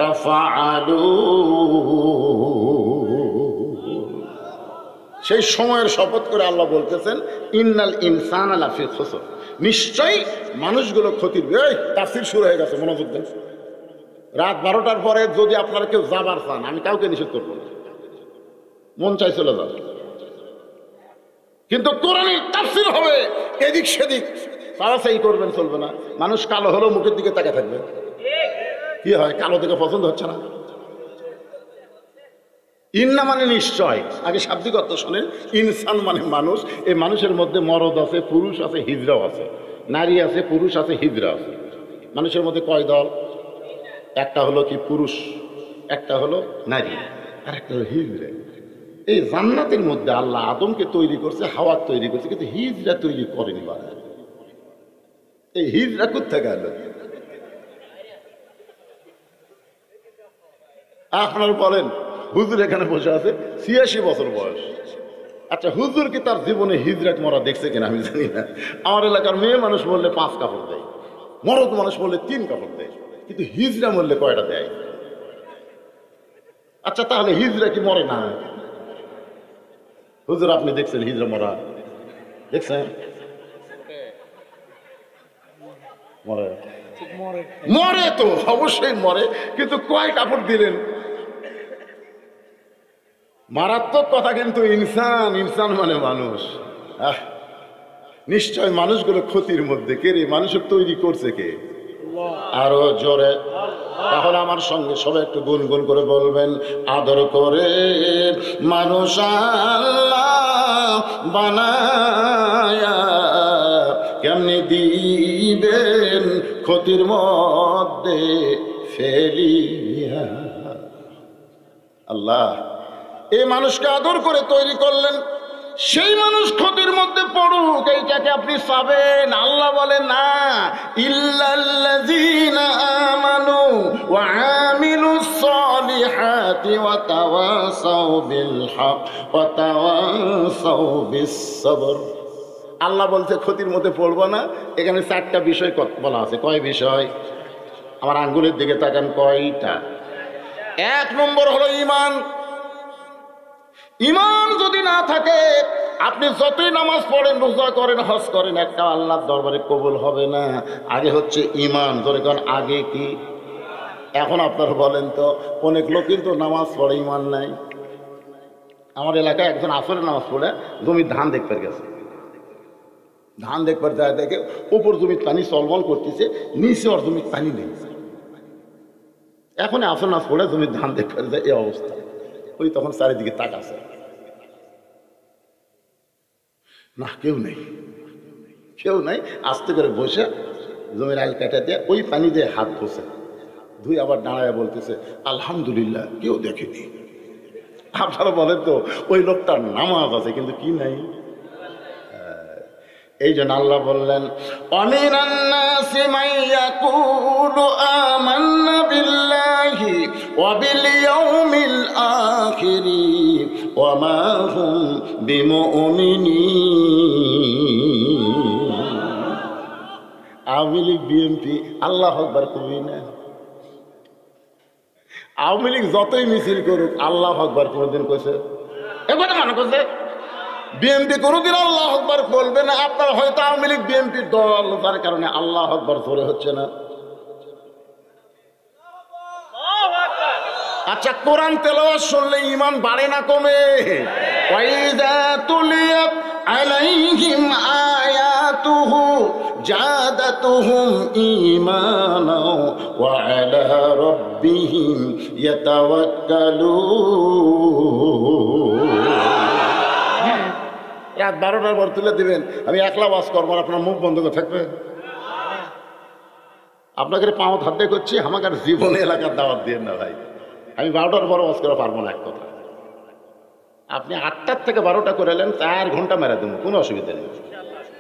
তাফআলুন। সেই সময়ের শপথ করে আল্লাহ বলতেছেন ইন্নাল ইনসানা লাফি খুসর, নিশ্চয়ই মানুষগুলো ক্ষতির। এই তাফসীর শুরু হয়ে গেছে, মনোযোগ দেন। রাত 12টার পরে যদি আপনারা কেউ যাবার চান, আমি কাউকে নিষেধ করবো না, মন চাই চলে যাবে, কিন্তু কোরআনের তাফসীর হবে। এদিক সেদিক চালাচাই করবেন, চলবে না। মানুষ কালো হলেও মুখের দিকে তাকিয়ে থাকবে। কি হয়, কালো দেখে পছন্দ হচ্ছে না। ইন্না মানে নিশ্চয়, আগে শাব্দিক অর্থ শোনেন। ইনসান মানে মানুষ। এই মানুষের মধ্যে মরদ আছে, পুরুষ আছে, হিজড়াও আছে। নারী আছে, পুরুষ আছে, হিজড়া আছে। মানুষের মধ্যে কয় দল? একটা হলো কি পুরুষ, একটা হলো নারী, আর একটা হলো হিজড়া। এই জান্নাতের মধ্যে আল্লাহ আদমকে তৈরি করছে, হাওয়া তৈরি করছে, কিন্তু হিজড়া তৈরি করেনি। বাবা এই হিজড়া কোথায় গেল? আপনারা বলেন হুজুর এখানে বসে আছে, 86 বছর বয়স। আচ্ছা হুজুর কি তার জীবনে হিজড়াট মরা দেখছে কিনা আমি জানি না। আমার এলাকার মেয়ে মানুষ বললে 5 কাপড় দেয়, মরদ মানুষ বললে 3 কাপড় দেয়, কিন্তু হিজড়া মরলে কয়টা দেয়? আচ্ছা তাহলে হিজড়া কি মরে না? হুজুর আপনি দেখছেন হিজড়া মরা? দেখছেন? মরে, মরে তো অবশ্যই মরে, কিন্তু কয় কাপড় দিলেন? মারাত্মক কথা কিন্তু। ইনসান, ইনসান মানে মানুষ। নিশ্চয় মানুষগুলো ক্ষতির মধ্যে। কে রে? মানুষের তৈরি করছে কে? আরো জোরে। তাহলে আমার সঙ্গে সবাই একটু গুনগুন করে বলবেন, আদর করে মানুষ আল্লাহ বানায়া কেমনি দিবেন ক্ষতির মধ্যে ফেলিয়া। আল্লাহ এই মানুষকে আদর করে তৈরি করলেন, সেই মানুষ ক্ষতির মধ্যে পড়ুক, এইটাকে আপনি পাবেন? আল্লাহ বলে না, ইল্লাল্লাযীনা আমানু ওয়া আমিলুস সালিহাতি ওয়া তাওয়াসাউ বিল হক ওয়া তাওয়াসাউ বিস সবর। আল্লাহ বলছে ক্ষতির মধ্যে পড়বো না। এখানে 4টা বিষয় বলা আছে। কয় বিষয়? আমার আঙ্গুলের দিকে তাকান, কয়টা? 1 নম্বর হলো ঈমান। ঈমান যদি না থাকে আপনি যতই নামাজ পড়েন, রোজা করেন, হজ করেন, একটা আল্লাহর দরবারে কবুল হবে না। আগে হচ্ছে ঈমান। ধরে কারণ আগে কি? এখন আপনারা বলেন তো, অনেক লোক কিন্তু নামাজ পড়ে ঈমান নাই। আমার এলাকায় একজন আসরের নামাজ পড়ে জমির ধান দেখতে গেছে। ধান দেখবার যায়, দেখে উপর জমির পানি চলবল করতেছে, নিচে ওর জমির পানি নেই। এখন আসর নামাজ পড়ে জমির ধান দেখবার যায়, এই অবস্থা। ওই তখন চারিদিকে তাকাছে, না কেউ নেই, কেউ নাই। আস্তে করে বসে জমির আল কাটা দিয়ে ওই পানি দিয়ে হাত ধোছে, ধুই আবার দাঁড়ায় বলতেছে আলহামদুলিল্লাহ, কেউ দেখেনি। আপনারা বলেন তো, ওই লোকটার নামাজ আছে কিন্তু কি নাই? এই জন্য আল্লাহ বললেন অমিনান নাসি মাইয়াকুলু আমান্না বিল্লাহি ওয়া বিল ইয়াউমিল আখিরি ওয়া মা হুম বিমুমিনিন। আওয়ামী লীগ বিএনপি আল্লাহু আকবার কবি না। আওয়ামী লীগ যতই মিছিল করুক আল্লাহু আকবার কোনদিন কইছে? একবারে মনে করছে। বিএনপি কোনোদিন আল্লাহ আকবার বলবে না। আপনার হয়তো আওয়ামী লীগ বিএনপির দল, তার কারণে আল্লাহ আকবার জোরে হচ্ছে না। আচ্ছা, কোরআন তেলাওয়াত শুনলে ঈমান বাড়ে না কমে? ওয়াইযা তুলিয়াত আলাইহিম আয়াতুহু জাদাতুহুম ঈমানা ওয়া আলা রাব্বিহিম ইয়াতাওয়াক্কালুন। রাত 12টার পর তুলে দিবেন, আমি একলা ওয়াজ করবো, আপনার মুখ বন্ধ করে থাকবে। আপনাকে পাঁও হাতে করছি, আমাকে আর জীবনে এলাকার দাওয়াত দিয়ে না ভাই। আমি 12টার পর ওয়াজ করা পারবো না। এক কথা, আপনি 8টার থেকে 12টা করে এলেন, 4 ঘন্টা মেরে দেবো, কোনো অসুবিধা নেই।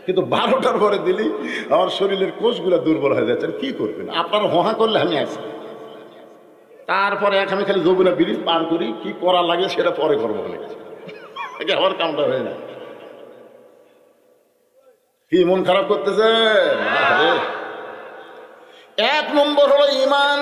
কিন্তু 12টার পরে দিলি আমার শরীরের কোষগুলো দুর্বল হয়ে যাচ্ছে। কি করবেন? আপনার হোহা করলে আমি আছি, তারপরে আমি খালি যমুনা ব্রিজ পার করি, কি করা লাগে সেটা পরে করবো। আমার কামটা হয়ে যায়। কি মন খারাপ করতেছে? এক নম্বর হলো ঈমান।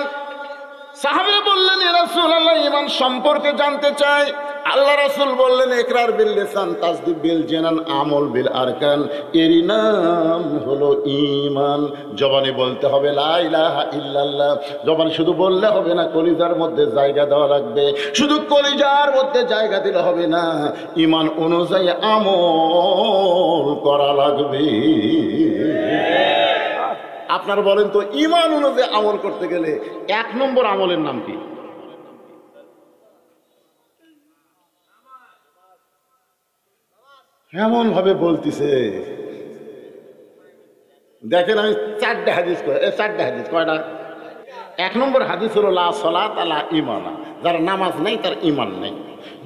সাহাবীরা বললেন ইয়া রাসূলুল্লাহ, ঈমান সম্পর্কে জানতে চাই। আল্লাহ রাসূল বললেন ইকরার বিল লিসান তাসদীক বিল জানান আমল বিল আরকান। এর নাম হলো ঈমান। জবানে বলতে হবে লা ইলাহা ইল্লাল্লাহ। জবানে শুধু বললে হবে না, কলিজার মধ্যে জায়গা দেওয়া লাগবে। শুধু কলিজার মধ্যে জায়গা দিলে হবে না, ঈমান অনুযায়ী আমল করা লাগবে। আপনারা বলেন তো, ঈমান অনুযায়ী আমল করতে গেলে 1 নম্বর আমলের নাম কি? এমন ভাবে বলতেছে, দেখেন আমি 4টা হাদিস কয়টা? 1 নম্বর হাদিস হলো লা সালাত আলা ঈমানা, যার নামাজ নাই তার ঈমান নাই।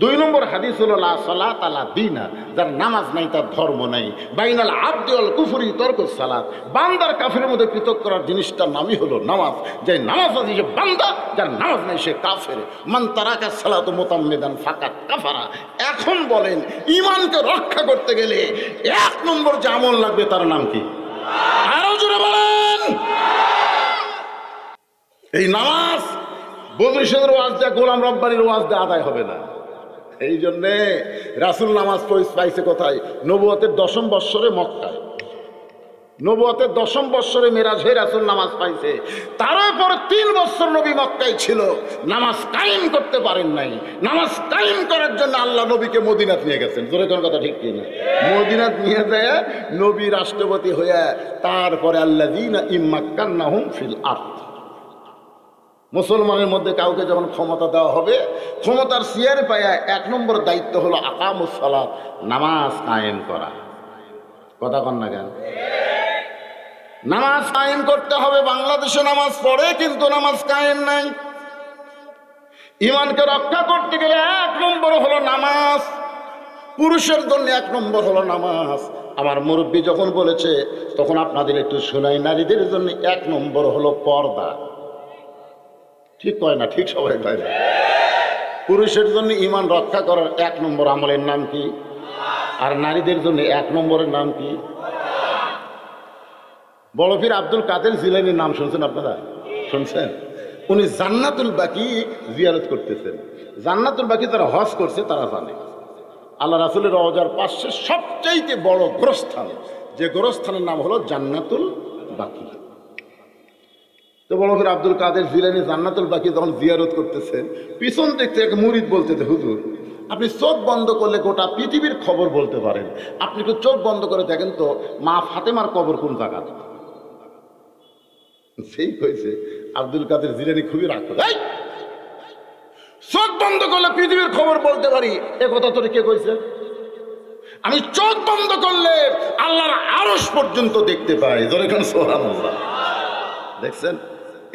2 নম্বর হাদিস হলো লা সালাত আলা দীনা, যার নামাজ নাই তার ধর্ম নাই। বাইনাল আবদি ওয়াল কুফরি তরকুস সালাত, বান্দার কাফেরের মধ্যে পৃথক করার জিনিসটার নামই হলো নামাজ। যে নামাজ আছে সে বান্দা, যার নামাজ নাই সে কাফের। মান তারাকা সালাতু মুতাম্মিদান ফাকাত কাফারা। এখন বলেন, ঈমানকে রক্ষা করতে গেলে 1 নম্বর যে আমল লাগবে তার নাম কি? আরো জোরে বলেন। এই নামাজ বদরিশের ওয়াজ দেয়া, গোলাম রব্বানির ওয়াজ দেয়া আদায় হবে না। এই জন্যে রাসূল নামাজ পাইছে কোথায়? নবুয়তের 10ম বৎসরে মক্কায়। নবুয়তের 10ম বৎসরে মেরাজে রাসূল নামাজ পাইছে। তারপর 3 বছর নবী মক্কায় ছিল, নামাজ কায়েম করতে পারেন নাই। নামাজ কায়েম করার জন্য আল্লাহ নবীকে মদিনাত নিয়ে গেছেন। জোরে কোন কথা ঠিক কিনা? মদিনাত নিয়ে যায় নবী রাষ্ট্রপতি হয়ে, তারপরে আল্লাযীনা ইম্মাক্কান্নাহুম ফিল আরদ, মুসলমানের মধ্যে কাউকে যখন ক্ষমতা দেওয়া হবে, ক্ষমতার চেয়ারে পায়া 1 নম্বর দায়িত্ব হলো আকামুস সালাত, নামাজ কায়েম করা। কথা কন না কেন? নামাজ কায়েম করতে হবে। বাংলাদেশে নামাজ পড়ে কিন্তু নামাজ কায়েম নাই। ঈমানকে রক্ষা করতে গেলে 1 নম্বর হলো নামাজ। পুরুষের জন্য 1 নম্বর হলো নামাজ। আমার মুরব্বী যখন বলেছে তখন আপনাদের একটু শোনাই। নারীদের জন্য 1 নম্বর হলো পর্দা। ঠিক কয় না? ঠিক সবাই কয় না? পুরুষের জন্য ঈমান রক্ষা করার 1 নম্বর আমলের নাম কি? আর নারীদের জন্য 1 নম্বরের নাম কি? বড় পীর আব্দুল কাদের জিলানীর নাম শুনছেন আপনারা? শুনছেন? উনি জান্নাতুল বাকি জিয়ারত করতেছেন। জান্নাতুল বাকি যারা হজ করছে তারা জানে। আল্লাহ রাসূলের রওজার পাশে সবচাইতে বড় গোরস্থান, যে গোরস্থানের নাম হলো জান্নাতুল বাকি। তো বড় করে আব্দুল কাদের জিলানী জান্নাতুল বাকি যখন জিয়ারত করতেছেন, পিছন দিক থেকে এক মুরিদ বলতেছে, হুজুর আপনি চোখ বন্ধ করলে গোটা পৃথিবীর খবর বলতে পারেন, আপনি একটু চোখ বন্ধ করে দেখেন তো মা ফাতেমার কবর কোন জায়গায়। সেই হয়েছে আব্দুল কাদের জিলানী খুবই রাগ করে, চোখ বন্ধ করলে পৃথিবীর খবর বলতে পারি, এ কথা তোর কে কইছে? আমি চোখ বন্ধ করলে আল্লাহর আরশ পর্যন্ত দেখতে পাই। জোরে কোন সুবহানাল্লাহ। দেখছেন,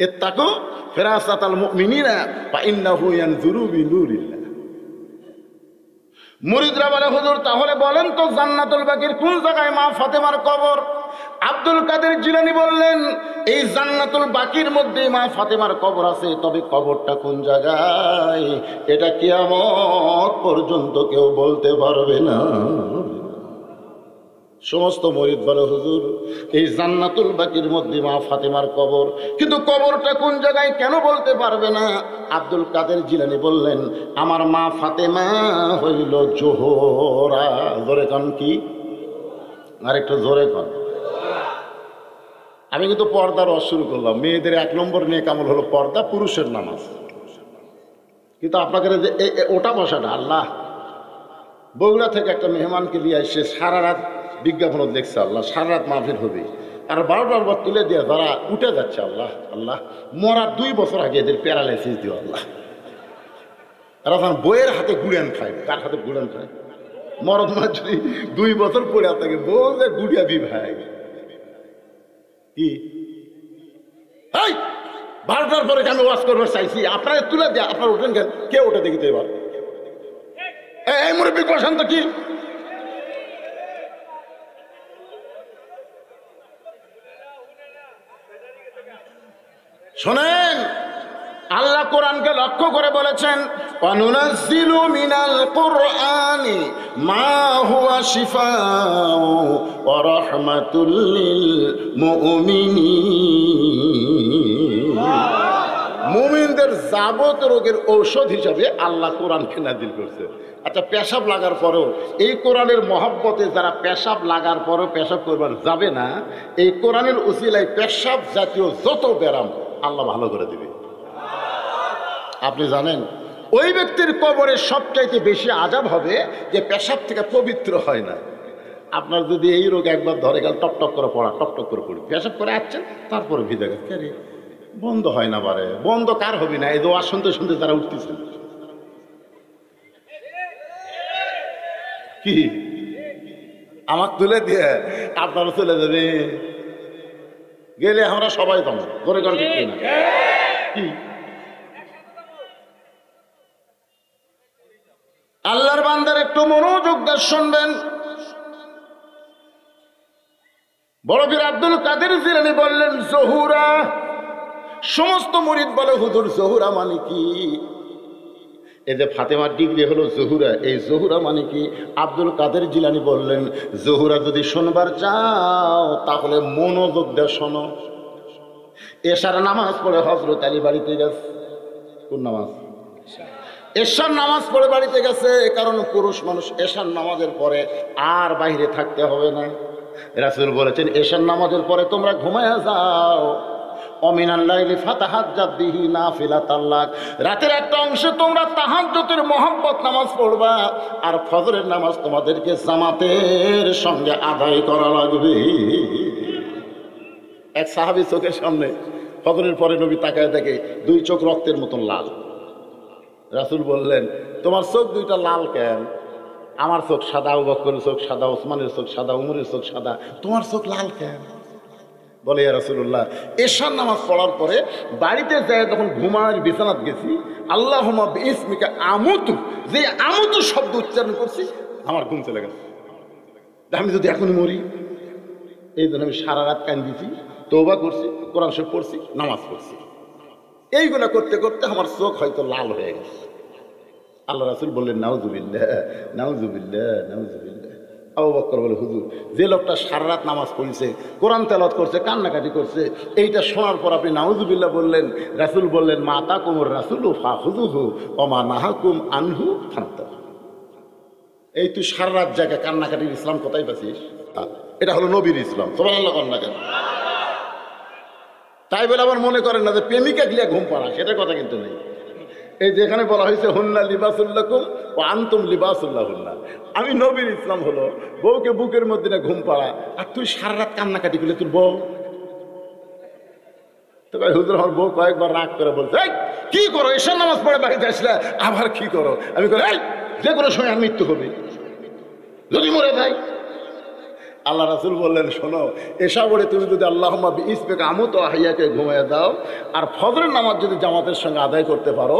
ইত্তাকু ফিরাসাতাল মুমিনিনা ফা ইন্নাহু ইয়ানজুরু বিনুরিল্লাহ। মুরিদরা বলে, হুজুর তাহলে বলেন তো জান্নাতুল বাকির কোন জায়গায় মা ফাতেমার কবর? আব্দুল কাদের জিলানী বললেন, এই জান্নাতুল বাকির মধ্যে মা ফাতেমার কবর আছে, তবে কবরটা কোন জায়গায় এটা কিয়ামত পর্যন্ত কেউ বলতে পারবে না। সমস্ত মুরিদ বলে, হুজুর এই জান্নাতুল বাকির মধ্যে মা ফাতেমার কবর, কিন্তু কবরটা কোন জায়গায় কেন বলতে পারবে না? আব্দুল কাদের জিলানী বললেন, আমার মা ফাতেমা হইল জোহরা। জোরে কন কি? আর একটু জোরে কন। আমি কিন্তু পর্দার রস শুরু করলাম। মেয়েদের 1 নম্বর নিয়ে কামল হলো পর্দা, পুরুষের নামাজ। কিন্তু আপনাকে যে ওটা বসাটা, আল্লাহ বগুড়া থেকে একটা মেহমানকে নিয়ে আসছে, সারা রাত বিজ্ঞাপন দেখছে, আল্লাহ সারা রাত মাহফিল হবে, আর 12টার পর তুলে দিয়ে যারা উঠে যাচ্ছে, আল্লাহ আল্লাহ মরার 2 বছর আগে এদের প্যারালাইসিস দিও আল্লাহ। এরা যখন বইয়ের হাতে গুড়িয়ান খায়, কার হাতে গুড়িয়ান খায়? মরদ মানে যদি 2 বছর পড়ে থাকে, বউ যে গুড়িয়া ভাই কি 12টার পরে আমি ওয়াজ করবার চাইছি, আপনারা তুলে দেয়, আপনারা উঠেন কেন? কে ওঠে দেখিতে এবার? এই মুরব্বী প্রশান্ত কি শোনেন, আল্লাহ কোরআনকে লক্ষ্য করে বলেছেন, ওয়ানুনাজ্জিলু মিনাল কুরআনি মা হুয়া শিফাউ ওয়া রাহমাতুল লিল মুমিনিন। মুমিনদের যাবতীয় রোগের ঔষধ হিসাবে আল্লাহ কোরআনকে নাযিল করছে। আচ্ছা, পেশাব লাগার পরেও এই কোরআনের মহব্বতে যারা পেশাব লাগার পরেও পেশাব করবার যাবে না, এই কোরআনের উসিলায় পেশাব জাতীয় যত ব্যারাম আল্লাহ ভালো করে দিবে। আপনি জানেন, ওই ব্যক্তির কবরে সবচাইতে বেশি আযাব হবে যে পেশাব থেকে পবিত্র হয় না। আপনার যদি এই রোগ একবার ধরে গেল, টপটপ করে পড়া, টপটপ করে পড়ি, পেশাব করে আসছেন, তারপরে ভিজে গেছে, বন্ধ হয় না, বারে বন্ধ কার হবে না? এই দোয়া শুনতে শুনতে যারা উঠতেছেন, কি আমার তুলে দিয়ে আপনারা চলে যাবে, গেলে আমরা সবাই পাবো। করে গেল ঠিক না? কি আল্লাহর বান্দার একটু মনোযোগ দিয়ে শুনবেন। বড় পীর আব্দুল কাদের জিলানী বললেন, জহুরা। সমস্ত মুরিদ বলে, হুজুর জহুরা মানে কি? এই যে ফাতেমার ডিগ্রি হলো জহুরা, এই জহুরা মানে কি? আব্দুল কাদের জিলানী বললেন, জহুরা যদি শুনবার চাও তাহলে মনোযোগ দিয়ে শোনো। এশার নামাজ পড়ে হযরত আলী বাড়িতে গেছে। কোন নামাজ? এশার নামাজ পড়ে বাড়িতে গেছে, কারণ পুরুষ মানুষ এশার নামাজের পরে আর বাইরে থাকতে হবে না। রাসূল বলেছেন, এশার নামাজের পরে তোমরা ঘুমায়া যাও। অমিনাল লাইলি ফাতাহাজ্জাত বিহি নাফিলাতাল লাক, রাতের একটা অংশে তোমরা তাহাজ্জুদের মহব্বত নামাজ পড়বা, আর ফজরের নামাজ তোমাদেরকে জামাতের সঙ্গে আদায় করা লাগবে। এক সাহাবী চোখের সামনে ফজরের পরে নবী তাকায় দেখে 2 চোখ রক্তের মতন লাল। রাসূল বললেন, তোমার চোখ 2টা লাল কেন? আমার চোখ সাদা, আবু বকরের চোখ সাদা, ওসমানের চোখ সাদা, উমরের চোখ সাদা, তোমার চোখ লাল কেন? বলে, ইয়া রাসূলুল্লাহ, এশার নামাজ পড়ার পরে বাড়িতে যায় যখন ঘুমার বিছানাত গেছি, আল্লাহুম্মা বিইসমিকা আমুতু, যে আমুতু শব্দ উচ্চারণ করছি, আমার ঘুম চলে গেছে। আমি যদি এখনই মরি, এই জন্য আমি সারা রাত কান্দিছি, তওবা করছি, কোরআন শরীফ পড়ছি, নামাজ পড়ছি। এইগুলো করতে করতে আমার চোখ হয়তো লাল হয়ে গেছে। আল্লাহ রাসূল বললেন, নাউযুবিল্লাহ, নাউযুবিল্লাহ, নাউযুবিল্লাহ। আবু বকর বলে, হুজুর, যে লোকটা সারা রাত নামাজ পড়েছে, কোরআন তেলাওয়াত করছে, কান্নাকাটি করছে, এইটা শোনার পর আপনি নাউযুবিল্লাহ বললেন। রাসূল বললেন, মা আতাকুমুর রাসূলু ফাখুযুহু ওয়া মা নাহাকুম আনহু ফান্তাহু। এই তুই সারা রাত জায়গায় কান্নাকাটির ইসলাম কোথায় পাচ্ছিস? এটা হলো নবীর ইসলাম। সুবহানাল্লাহ কন্যা কেন? তাই বলে আবার মনে করেন না যে প্রেমিকা গিয়া ঘুম পাড়া, সেটার কথা কিন্তু নেই। এই যেখানে বলা হয়েছে হুন্না লিবাসুল্লাকুম ওয়া আনতুম লিবাসুল্লাহ হুন্না, আমি নবীর ইসলাম হলো বউকে বুকের মধ্যে না ঘুম পাড়া, আর তুই সারা রাত কান্নাকাটি করলে তোর বউ। তো ভাই হুজুর আমার বউ কয়েকবার রাগ করে বলছে, এই কি করো, এশার নামাজ পড়ে বাড়িতে আসলে আবার কি করো? আমি বলি, এই যে কোনো সময় আর মৃত্যু হবে, যদি মরে যাই। আল্লাহ রাসূল বললেন, শোনো, এশা পড়ে তুমি যদি আল্লাহুম্মা বিইসমিকা আমুতু ওয়া আহইয়াকে ঘুমিয়ে দাও, আর ফজরের নামাজ যদি জামাতের সঙ্গে আদায় করতে পারো,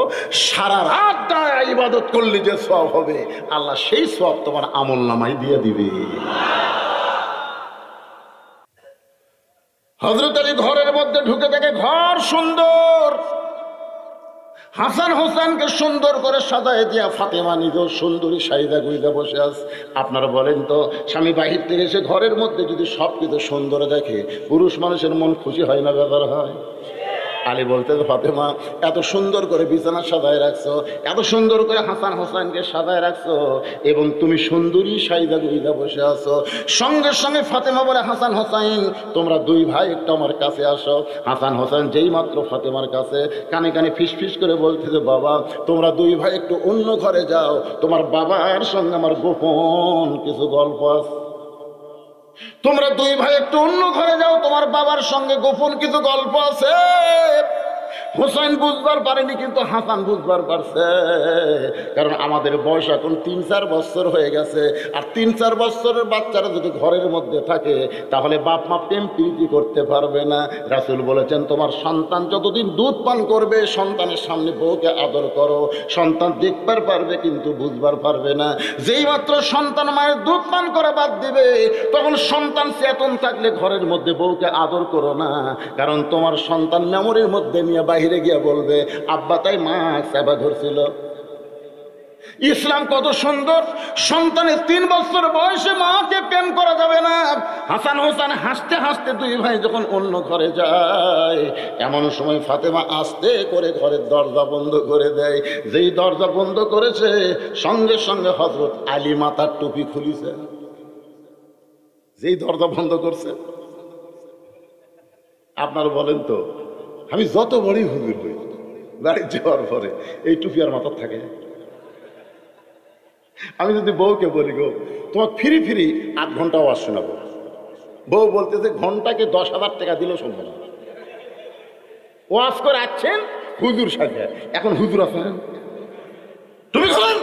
সারা রাত দাঁড়ায় ইবাদত করলে যে সওয়াব হবে, আল্লাহ সেই সওয়াব তোমার আমলনামায় দিয়ে দিবে। হযরত আলী ঘরের মধ্যে ঢুকে দেখে ঘর সুন্দর, হাসান হোসেনকে সুন্দর করে সাজায় দিয়া ফাতেমা নিজেও সুন্দরী সাইদা গুইদা বসে আছে। আপনারা বলেন তো, স্বামী বাহির থেকে এসে ঘরের মধ্যে যদি সব কিছু সুন্দর দেখে, পুরুষ মানুষের মন খুশি হয় না, ব্যাপার হয়? আলী বলতে, ফাতেমা এত সুন্দর করে বিছানা সাজায় রাখছো, এত সুন্দর করে হাসান হোসেনকে সাজায় রাখছো, এবং তুমি সুন্দরী সাইদা গুইদা বসে আছো। সঙ্গে সঙ্গে ফাতেমা বলে, হাসান হোসেন তোমরা দুই ভাই একটু আমার কাছে আসো। হাসান হোসেন যেই মাত্র ফাতেমার কাছে, কানে কানে ফিস ফিস করে বলতে যে, বাবা তোমরা দুই ভাই একটু অন্য ঘরে যাও, তোমার বাবার সঙ্গে আমার গোপন কিছু গল্প আছে। তোমরা দুই ভাই একটু অন্য ঘরে যাও, তোমার বাবার সঙ্গে গোপন কিছু গল্প আছে। হোসেন বুঝবার পারেনি, কিন্তু হাসান বুঝবার পারছে, কারণ আমাদের বয়স এখন 3-4 বছর হয়ে গেছে, আর 3-4 বছরের বাচ্চারা যদি ঘরের মধ্যে থাকে, তাহলে বাপ মা প্রেম প্রীতি করতে পারবে না। রাসূল বলেছেন, তোমার সন্তান যতদিন দুধ পান করবে, সন্তানের সামনে বউকে আদর করো। সন্তান দেখবার পারবে কিন্তু বুঝবার পারবে না। যেই মাত্র সন্তান মায়ের দুধ পান করে বাদ দিবে, তখন সন্তান চেতন থাকলে ঘরের মধ্যে বউকে আদর করো না, কারণ তোমার সন্তান মেমোরির মধ্যে নিয়ে বাহিরে গিয়া বলবে, আব্বা তাই মা সেবা ধরছিল। ইসলাম কত সুন্দর! সন্তানের 3 বছর বয়সে মাকে প্রেম করা যাবে না। হাসান হোসেন হাসতে হাসতে দুই ভাই যখন অন্য ঘরে যায়, এমন সময় ফাতেমা আস্তে করে ঘরের দরজা বন্ধ করে দেয়। যেই দরজা বন্ধ করেছে, সঙ্গে সঙ্গে হযরত আলী মাথার টুপি খুলিছে। যেই দরজা বন্ধ করছে, আপনারা বলেন তো, আমি যত বড়ই হুজুর হই, বাড়ি যাওয়ার পরে এই টুপি আর মাথার থাকে। আমি যদি বউকে বলি, গো তোমার ফিরি ফিরি 8 ঘন্টা ওয়াজ শোনাবো, বউ বলতেছে ঘন্টাকে 10,000 টাকা দিলেও সম্ভব না। ওয়াজ করে আসছেন হুজুর সাথে, এখন হুজুর আছেন, তুমি খুলেন,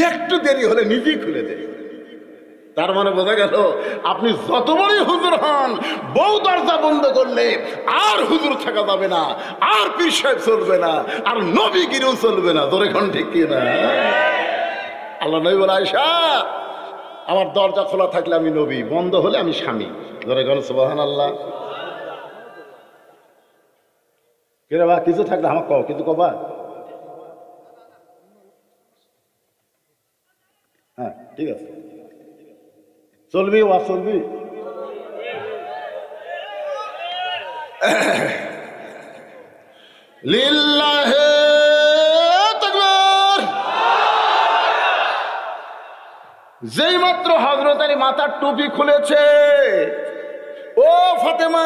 একটু দেরি হলে নিজেই খুলে দেয়। তার মানে বোঝা গেল, আপনি যত বড়ই হুজুর হন, বউ দরজা বন্ধ করলে আর হুজুর থাকা যাবে না, আর পীর সাহেব চলবে না, আর নবী গিরেও চলবে না। ধরে কোন ঠিক কিনা? আল্লাহ নবী বলে, আয়েশা আমার দরজা খোলা থাকলে আমি নবী, বন্ধ হলে আমি স্বামী। ধরে কোন সুবহানাল্লাহ। কিরে বা কিছু থাকলে আমার কও, কিছু কবা? হ্যাঁ ঠিক আছে, চলবি ওয়া চলবি। লিল্লাহে তাকবীর। যেই মাত্র হযরত আলী মাথার টুপি খুলেছে, ও ফাতেমা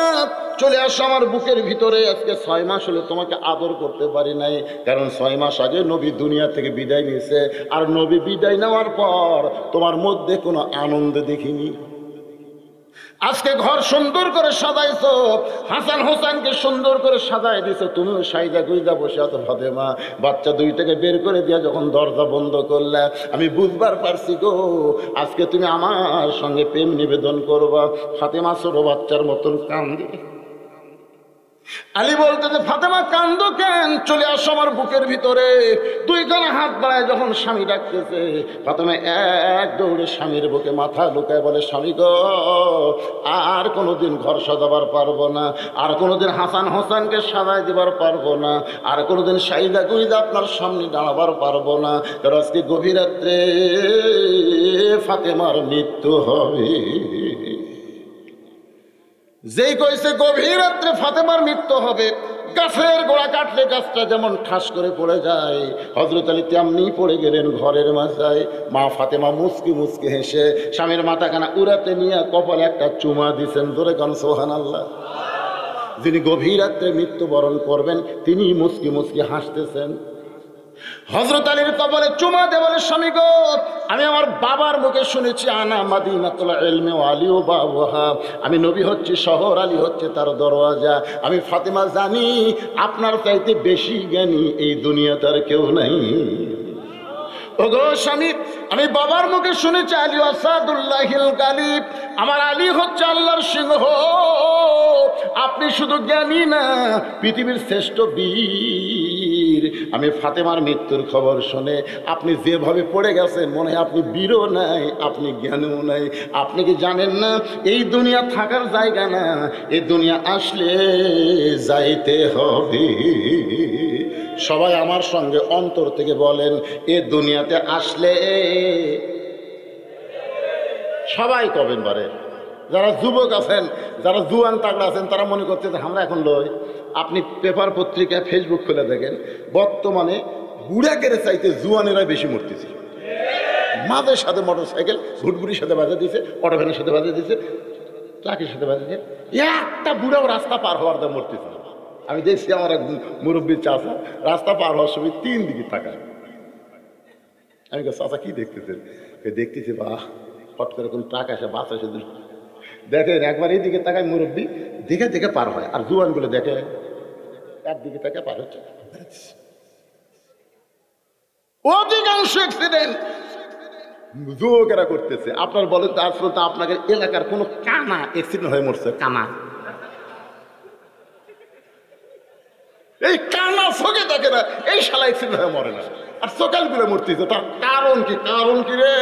চলে আসো আমার বুকের ভিতরে। আজকে 6 মাস হলে তোমাকে আদর করতে পারি নাই, কারণ 6 মাস আগে নবী দুনিয়া থেকে বিদায় নিয়েছে, আর নবী বিদায় নেওয়ার পর তোমার মধ্যে কোনো আনন্দ দেখিনি। আজকে ঘর সুন্দর করে সাজাইছো, হাসান হোসেনকে সুন্দর করে সাজাই দিছো, তুমিও সাইদা গুইদা বসে আছো। ফাতেমা বাচ্চা দুইটাকে বের করে দিয়া যখন দরজা বন্ধ করলে, আমি বুঝবার পারছি গো, আজকে তুমি আমার সঙ্গে প্রেম নিবেদন করবা। ফাতেমা ছোট বাচ্চার মতন কান্দে। আলী বলতে যে, ফাতেমা কান্দো কেন? চলে আসো আমার বুকের ভিতরে। 2 কানে হাত বাড়ায় যখন স্বামী ডাকতেছে, ফাতেমা এক দৌড়ে স্বামীর বুকে মাথা লুকায় বলে, স্বামী গো, আর কোনোদিন ঘর সাজাবার পারবো না, আর কোনোদিন হাসান হোসেনকে সাজায় দিবার পারবো না, আর কোনোদিন সাইদা গুইদা আপনার সামনে দাঁড়াবার পারবো না, কারণ আজকে গভীর রাত্রে ফাতেমার মৃত্যু হবে। যেই কইছে গভীর রাত্রে ফাতেমার মৃত্যু হবে, গাছের গোড়া কাটলে গাছটা যেমন ঠাস করে পড়ে যায়, হযরত আলী তেমনি পড়ে গেলেন ঘরের মাথায়। মা ফাতেমা মুচকি মুচকি হেসে স্বামীর মাথাখানা উড়াতে নিয়ে কপালে একটা চুমা দিছেন। জোরে কান সুবহানাল্লাহ। যিনি গভীর রাত্রে মৃত্যুবরণ করবেন তিনি মুচকি মুচকি হাসতেছেন। হযরত আলীর কপালে চুমা দিয়ে বলে, স্বামী গো, আমি আমার বাবার মুখে শুনেছি আনা মাদিনাতুল ইলমি ওয়া আলী বাবুহা, আমি নবী হচ্ছি শহর, আলী হচ্ছে তার দরওয়াজা। আমি ফাতেমা জানি আপনার চাইতে বেশি জ্ঞানী এই দুনিয়াতে আর কেউ নাই। ওগো স্বামী, আমি বাবার মুখে শুনেছি আলী আসাদুল্লাহিল গালিব, আমার আলী হচ্ছে আল্লাহর সিংহ। আপনি শুধু জ্ঞানী না, পৃথিবীর শ্রেষ্ঠ বীর। আমি ফাতেমার মৃত্যুর খবর শুনে আপনি যেভাবে পড়ে গেছেন, মনে হয় আপনি বীরও নাই, আপনি জ্ঞানীও নাই। আপনি কি জানেন না এই দুনিয়া থাকার জায়গা না, এই দুনিয়া আসলে যাইতে হবে। সবাই আমার সঙ্গে অন্তর থেকে বলেন, এ দুনিয়াতে আসলে সবাই কবেন পারে। যারা যুবক আছেন, যারা জুয়ান তাগড়া আছেন, তারা মনে করছে যে আমরা এখন লই। আপনি পেপার পত্রিকায় ফেসবুক খুলে দেখেন, বর্তমানে বুড়াকের চাইতে জুয়ানেরা বেশি মরতেছে। মাঝের সাথে মোটর সাইকেল ঘুটঘুটির সাথে বাজে দিয়েছে, অটোভ্যানের সাথে বাজে দিয়েছে, ট্রাকের সাথে বাজে দিয়েছে, একটা বুড়াও রাস্তা পার হওয়ার দাম মরতেছে। আমি দেখছি আমার এক মুরব্বীর চাচা রাস্তা পার হওয়ার সময় 3 দিকে তাকায়। আমি চাচা কি দেখতেছেন? দেখতেছি বা হট করে কোন ট্রাক আসে, বাস আসে, দেখেন একবার এই দিকে তাকায় মুরব্বী, দেখে দেখে পার হয়। আর জুয়ানগুলো দেখে একদিকে তাকে পার হচ্ছে। অধিকাংশ অ্যাক্সিডেন্ট যুবকেরা করতেছে। আপনার বলেন তো আসলে তো আপনাদের এলাকার কোনো কানা অ্যাক্সিডেন্ট হয়ে মরছে? কানা, এই কানা চোখে দেখে না, এই শালা অ্যাক্সিডেন্ট হয়ে মরে না, আর সকালগুলো মরতেছে। তার কারণ কি? কারণ কি রে?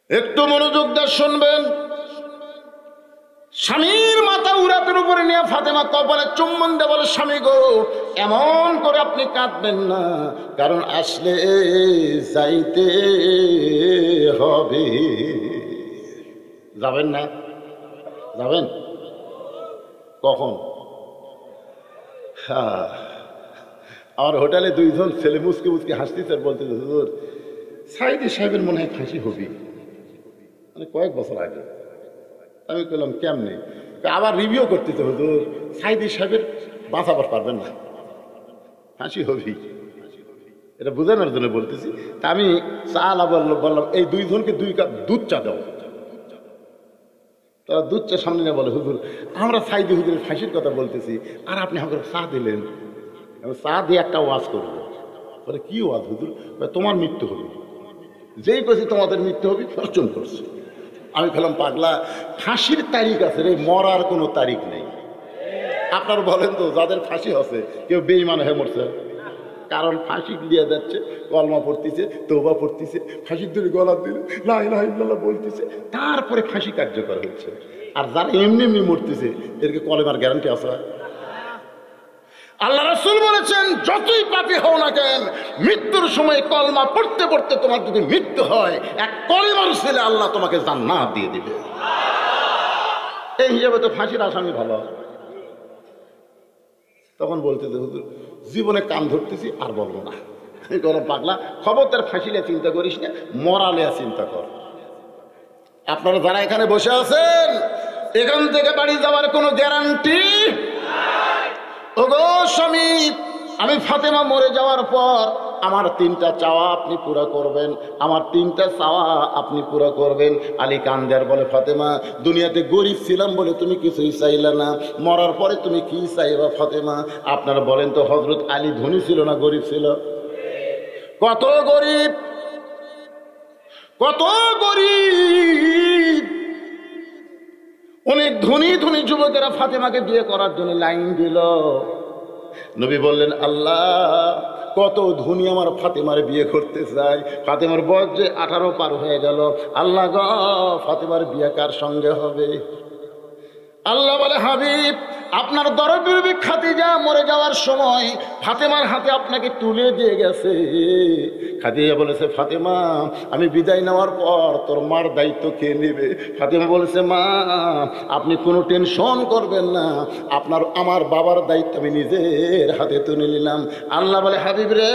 একটু মনোযোগ দিয়ে শুনবেন। স্বামীর মাথা উরাতের উপরে নিয়ে ফাতেমা কপালে চুম্বন দিয়ে বলে, স্বামী গো, এমন করে আপনি কাঁদবেন না, কারণ আসলে যাইতে হবে। যাবেন না? যাবেন কখন? হ্যাঁ, আমার হোটেলে 2 জন ছেলে মুসকে মুসকে হাসতেছে আর বলতেছে, হুজুর সাইদি সাহেবের মনে হয় ফাঁসি হবি, মানে কয়েক বছর আগে। আমি বললাম কেমনে? আবার রিভিউ করতেছে, হুজুর সাইদি সাহেবের বাঁচাবার পারবেন না, ফাঁসি হবি। এটা বোঝানোর জন্য বলতেছি। তা আমি চা বললাম, এই 2 জনকে 2 কাপ দুধ চা দাও। তারা দুধ চা সামনে নিয়ে বলে, হুজুর আমরা সাইদি হুজুরের ফাঁসির কথা বলতেছি, আর আপনি আমাকে চা দিলেন। আমি চা দিয়ে একটা ওয়াজ করবো। বলে কি ওয়াজ হুজুর? তোমার মৃত্যু হবে। যেই কছি তোমাদের মৃত্যু হবে, অর্জন করছে। আমি খেলাম, পাগলা, ফাঁসির তারিখ আছে রে, মরার কোনো তারিখ নেই। আপনার বলেন তো, যাদের ফাঁসি আছে কেউ বেঈমান হয়ে মরছে? কারণ ফাঁসি দিয়ে যাচ্ছে, কলমা পড়তেছে, তওবা পড়তেছে, ফাঁসির দড়ি গলা দিলে লা ইলাহা ইল্লাল্লাহ বলতেছে, তারপরে ফাঁসি কার্যকর হচ্ছে। আর যারা এমনি এমনি মরতেছে, এদেরকে কলেমার গ্যারান্টি আছে? আল্লাহ রাসূল বলেছেন, যতই পাপী হও না কেন, মৃত্যুর সময় কলমা পড়তে পড়তে তোমার যদি মৃত্যু হয়, এক কলেমার ছেলে আল্লাহ তোমাকে জান্নাত দিয়ে দিবে। এই হিসাবে তো ফাঁসির আসামি ভালো। তখন বলতেছে, হুজুর জীবনে কান ধরতেছি, আর বলবো না। কোনো পাগলা, খবরদার ফাঁসিলে চিন্তা করিস না, মরালে চিন্তা কর। আপনারা যারা এখানে বসে আছেন, এখান থেকে বাড়ি যাওয়ার কোনো গ্যারান্টি। ওগো স্বামী, আমি ফাতেমা মরে যাওয়ার পর আমার 3টা চাওয়া আপনি পুরা করবেন, আমার 3টা চাওয়া আপনি পুরা করবেন। আলী কান্দার বলে, ফাতেমা দুনিয়াতে গরিব ছিলাম বলে তুমি কিছুই চাইলে না, মরার পরে তুমি কি চাইবা ফাতেমা? আপনারা বলেন তো, হযরত আলী ধনী ছিল না গরিব ছিল? কত গরিব, কত গরিব। অনেক ধনী ধনী যুবকেরা ফাতেমাকে বিয়ে করার জন্য লাইন দিল। নবী বললেন, আল্লাহ কত ধনী আমার ফাতেমার বিয়ে করতে চাই। ফাতেমার বয়স যে 18 পার হয়ে গেল। আল্লাহ গো, ফাতেমার বিয়ে কার সঙ্গে হবে? আল্লাহ বলে, হাবিব আপনার দরবের খাদিজা মরে যাওয়ার সময় ফাতেমার হাতে আপনাকে তুলে দিয়ে গেছে, খাদিজা বলেছে, ফাতেমা আমি বিদায় নেওয়ার পর তোর মার দায়িত্ব কে নেবে? ফাতেমা বলেছে, মা আপনি কোনো টেনশন করবেন না, আমার বাবার দায়িত্ব আমি নিজের হাতে তুলে নিলাম। আল্লাহ বলে, হাবিব রে,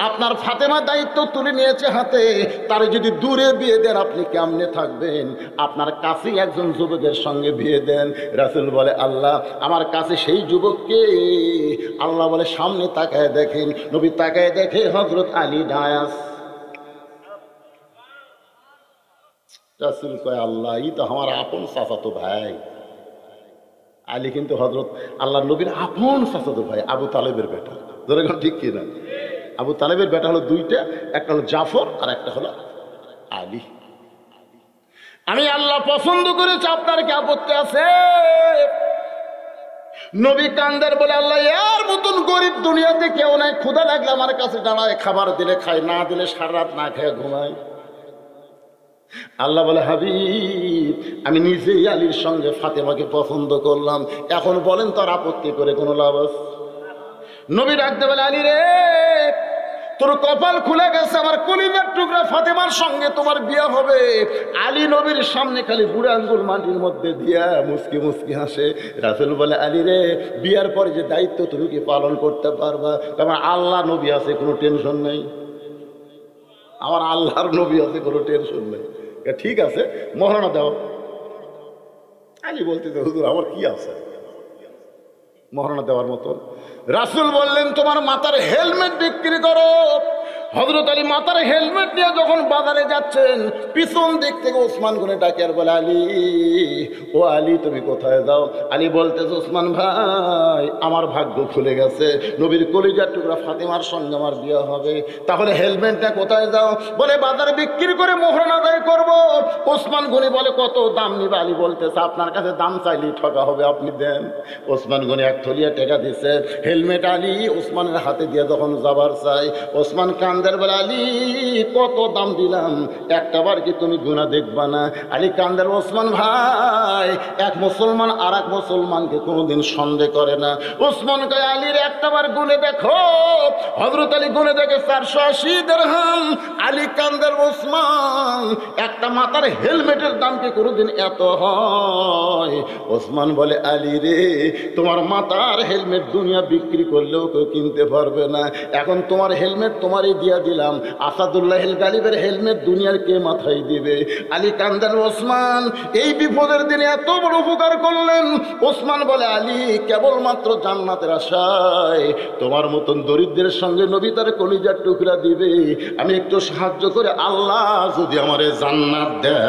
আপনার ফাতেমা দায়িত্ব তুলে নিয়েছে হাতে, তার যদি দূরে বিয়ে দেন আপনি কেমনে থাকবেন? আপনার কাছেই একজন যুবকের সঙ্গে বিয়ে দেন। রাসূল বলে, আল্লাহ আমার কাছে সেই যুবককে? আল্লাহ বলে, সামনে তাকায় দেখেন। নবী তাকায় দেখে হযরত আলী ডায়াস। রাসূল কয়, আল্লাহ ই তো আমার আপন চাচাতো ভাই। আলী কিন্তু হযরত আল্লাহ নবীর আপন চাচাতো ভাই, আবু তালেবের বেটা। ধরে গেল ঠিক কিনা? আবু তালেবের বেটা হলো দুইটা, একটা হলো জাফর আর একটা হলো আলী। আমি আল্লাহ পছন্দ করেছি, আপনার কি আপত্তি আছে? নবী কান্দের বলে, আল্লাহ এর মতন গরিব দুনিয়াতে কেউ নাই, ক্ষুধা লাগলে আমার কাছে দাঁড়ায়, খাবার দিলে খায়, না দিলে সারা রাত না খেয়ে ঘুমায়। আল্লাহ বলে, হাবিব আমি নিজেই আলীর সঙ্গে ফাতেমাকে পছন্দ করলাম, এখন বলেন তোর আপত্তি করে কোনো লাভ আছে? নবী ডাকতে বলে, আলী রে, তোর কপাল খুলে গেছে, আমার কলিজার টুকরা ফাতেমার সঙ্গে তোমার বিয়ে হবে। আলী নবীর সামনে খালি বুড়ো আঙ্গুল মাটির মধ্যে দিয়া মুসকি মুসকি হাসে। রাসূল বলে, আলী রে, বিয়ার পরে যে দায়িত্ব তুমি কি পালন করতে পারবা? আমার আল্লাহ নবী আছে, কোনো টেনশন নেই। আমার আল্লাহর নবী আছে, কোনো টেনশন নেই। ঠিক আছে, মহারণা দাও। আলী বলতেছে, হুজুর আমার কি আছে মহারণা দেওয়ার মতো? রাসূল বললেন, তোমার মাথার হেলমেট বিক্রি করো। হযরত আলী মাথার হেলমেট নিয়ে যখন বাজারে যাচ্ছেন, পিছন দিক থেকে ওসমান গনি ডাকে আর বলে, আলী, ও আলী তুমি কোথায় যাও? আলী বলতেছে, ওসমান ভাই আমার ভাগ্য খুলে গেছে, নবীর কলিজার টুকরা ফাতেমার সঙ্গে আমার বিয়ে হবে। তাহলে হেলমেটটা কোথায় যাও? বলে বাজারে বিক্রি করে মোহর আদায় করবো। ওসমান গনি বলে, কত দাম নিবে? আলী বলতেছে, আপনার কাছে দাম চাইলেই ঠকা হবে, আপনি দেন। ওসমান গনি এক থলিয়া টাকা দিছে। হেলমেট আলী ওসমানের হাতে দিয়ে যখন যাবার চাই, ওসমান কান্দের বলে, আলী কত দাম দিলাম, একটাবার কি তুমি গুনাহ দেখবা না? আলী কান্দের, ওসমান ভাই এক মুসলমান আর এক মুসলমানকে কোনোদিন সন্দেহ করে না। ওসমান কয়, আলীর একটাবার গুনে দেখো। হযরত আলী গুনে দেখে 480 দিরহাম। আলী কান্দের, ওসমান একটা মাথার হেলমেটের দাম কি কোনোদিন এত হয়? ওসমান বলে, আলী রে, তোমার মাথার হেলমেট দুনিয়া বিক্রি করলেও কেউ কিনতে পারবে না। এখন তোমার হেলমেট তোমারই দিয়া দিলাম, আসাদুল্লাহ গালিবের হেলমেট দুনিয়ার কে মাথায় দিবে? আলী কান্দান, ওসমান এই বিপদের দিনে এত বড় উপকার করলেন। ওসমান বলে, আলী কেবলমাত্র জান্নাতের আশায় তোমার মতন দরিদ্রের সঙ্গে নবী তার কলিজার টুকরা দিবে, আমি একটু সাহায্য করে আল্লাহ যদি আমারে জান্নাত দেয়।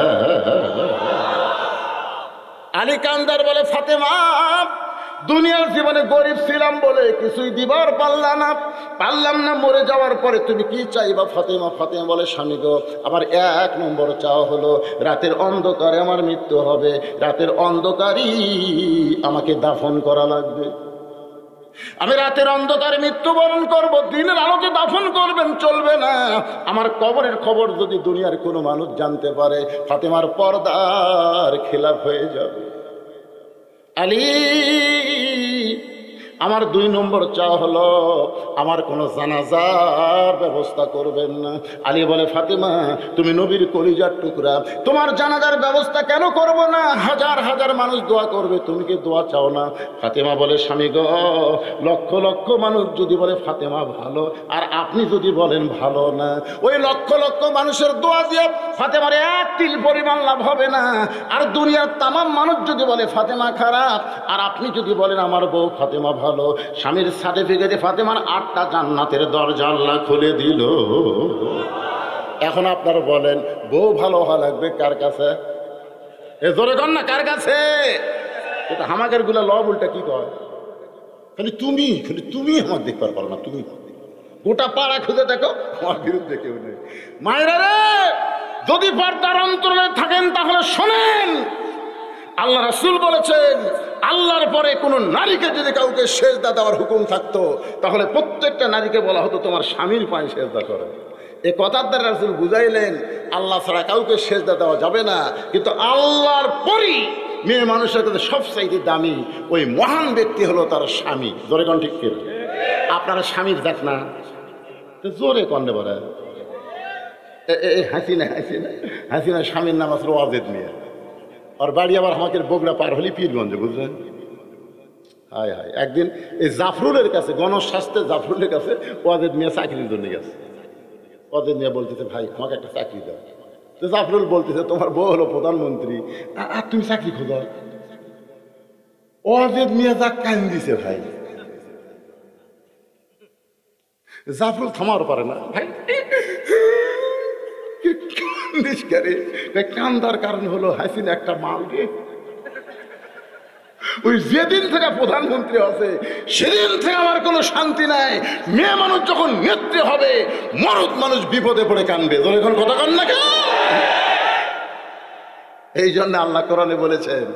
আলী কান্দার বলে, ফাতেমা দুনিয়ার জীবনে গরিব ছিলাম বলে কিছুই দিবার পারলাম না, মরে যাওয়ার পরে তুমি কি চাইবা ফাতেমা? ফাতেমা বলে, স্বামী গো, আমার 1 নম্বর চাওয়া হলো রাতের অন্ধকারে আমার মৃত্যু হবে, রাতের অন্ধকারই আমাকে দাফন করা লাগবে। আমি রাতের অন্ধকারে মৃত্যুবরণ করব, দিনের আলোতে দাফন করবেন চলবে না। আমার কবরের খবর যদি দুনিয়ার কোনো মানুষ জানতে পারে, ফাতেমার পর্দার খেলাফ হয়ে যাবে। আলী আমার 2 নম্বর চাওয়া হলো আমার কোনো জানাজার ব্যবস্থা করবেন না। আলী বলে, ফাতেমা তুমি নবীর কলিজার টুকরা, তোমার জানাজার ব্যবস্থা কেন করব না? হাজার হাজার মানুষ দোয়া করবে, তুমি কি দোয়া চাও না? ফাতেমা বলে, স্বামী গো, লক্ষ লক্ষ মানুষ যদি বলে ফাতেমা ভালো, আর আপনি যদি বলেন ভালো না, ওই লক্ষ লক্ষ মানুষের দোয়া দিয়ে ফাতেমার 1 তিল পরিমাণ লাভ হবে না। আর দুনিয়ার তামাম মানুষ যদি বলে ফাতেমা খারাপ, আর আপনি যদি বলেন আমার বউ ফাতেমা ভালো, স্বামীর সার্টিফিকেটে ফাতেমার 8টা জান্নাতের দরজা আল্লাহ খুলে দিল। এখন আপনারা বলেন, বউ ভালো হওয়া লাগবে কার কাছে? এ জোরে কর না, কার কাছে? এটা হামাকের গুলা ল উল্টা কি কয়, খালি তুমি আমার দেখবার পারো না, তুমি গোটা পাড়া খুঁজে দেখো, আমার বিরুদ্ধে কেউ নেই। মায়েরা রে, যদি পর্দার অন্তরে থাকেন তাহলে শোনেন, আল্লাহ রাসূল বলেছেন, আল্লাহর পরে কোন নারীকে যদি কাউকে সেজদা দেওয়ার হুকুম থাকতো, তাহলে প্রত্যেকটা নারীকে বলা হতো তোমার স্বামীর পায়ে সেজদা করো। এই কথার দ্বারা রাসূল বুঝাইলেন আল্লাহ ছাড়া কাউকে সেজদা দেওয়া যাবে না, কিন্তু আল্লাহর পরই মেয়ে মানুষের কাছে সবচাইতে দামি ওই মহান ব্যক্তি হলো তার স্বামী। জোরে কোন ঠিক কিনা? আপনারা স্বামীর দেখ না, তো জোরে কন্যা বলে হাসিনা হাসিনা হাসিনা স্বামীর নাম আসলো ওয়াজেদ মিয়া, আর বাড়ি আবার আমাকে বগুড়া পার হলি পীরগঞ্জে, বুঝলেন? হায় হায়, একদিন এই জাফরুলের কাছে, গণস্বাস্থ্যের জাফরুলের কাছে ওয়াজেদ মিয়া চাকরির জন্য গেছে। ওয়াজেদ মিয়া বলতেছে, ভাই আমাকে একটা চাকরি দাও। তো জাফরুল বলতেছে, তোমার বউ হলো প্রধানমন্ত্রী, আর তুমি চাকরি খোঁজো। ওয়াজেদ মিয়া যা কান দিছে ভাই, জাফরুল থামার পারে না, ভাই কান্দার কারণ হলো হাসিনা একটা মাল গে। ওই যেদিন থেকে প্রধানমন্ত্রী আছে সেদিন থেকে আমার কোনো শান্তি নাই। মেয়ে মানুষ যখন নেত্রী হবে, মরদ মানুষ বিপদে পড়ে কানবে। যখন কথা কন না কেন? এই জন্য আল্লাহ কোরআনে বলেছেন,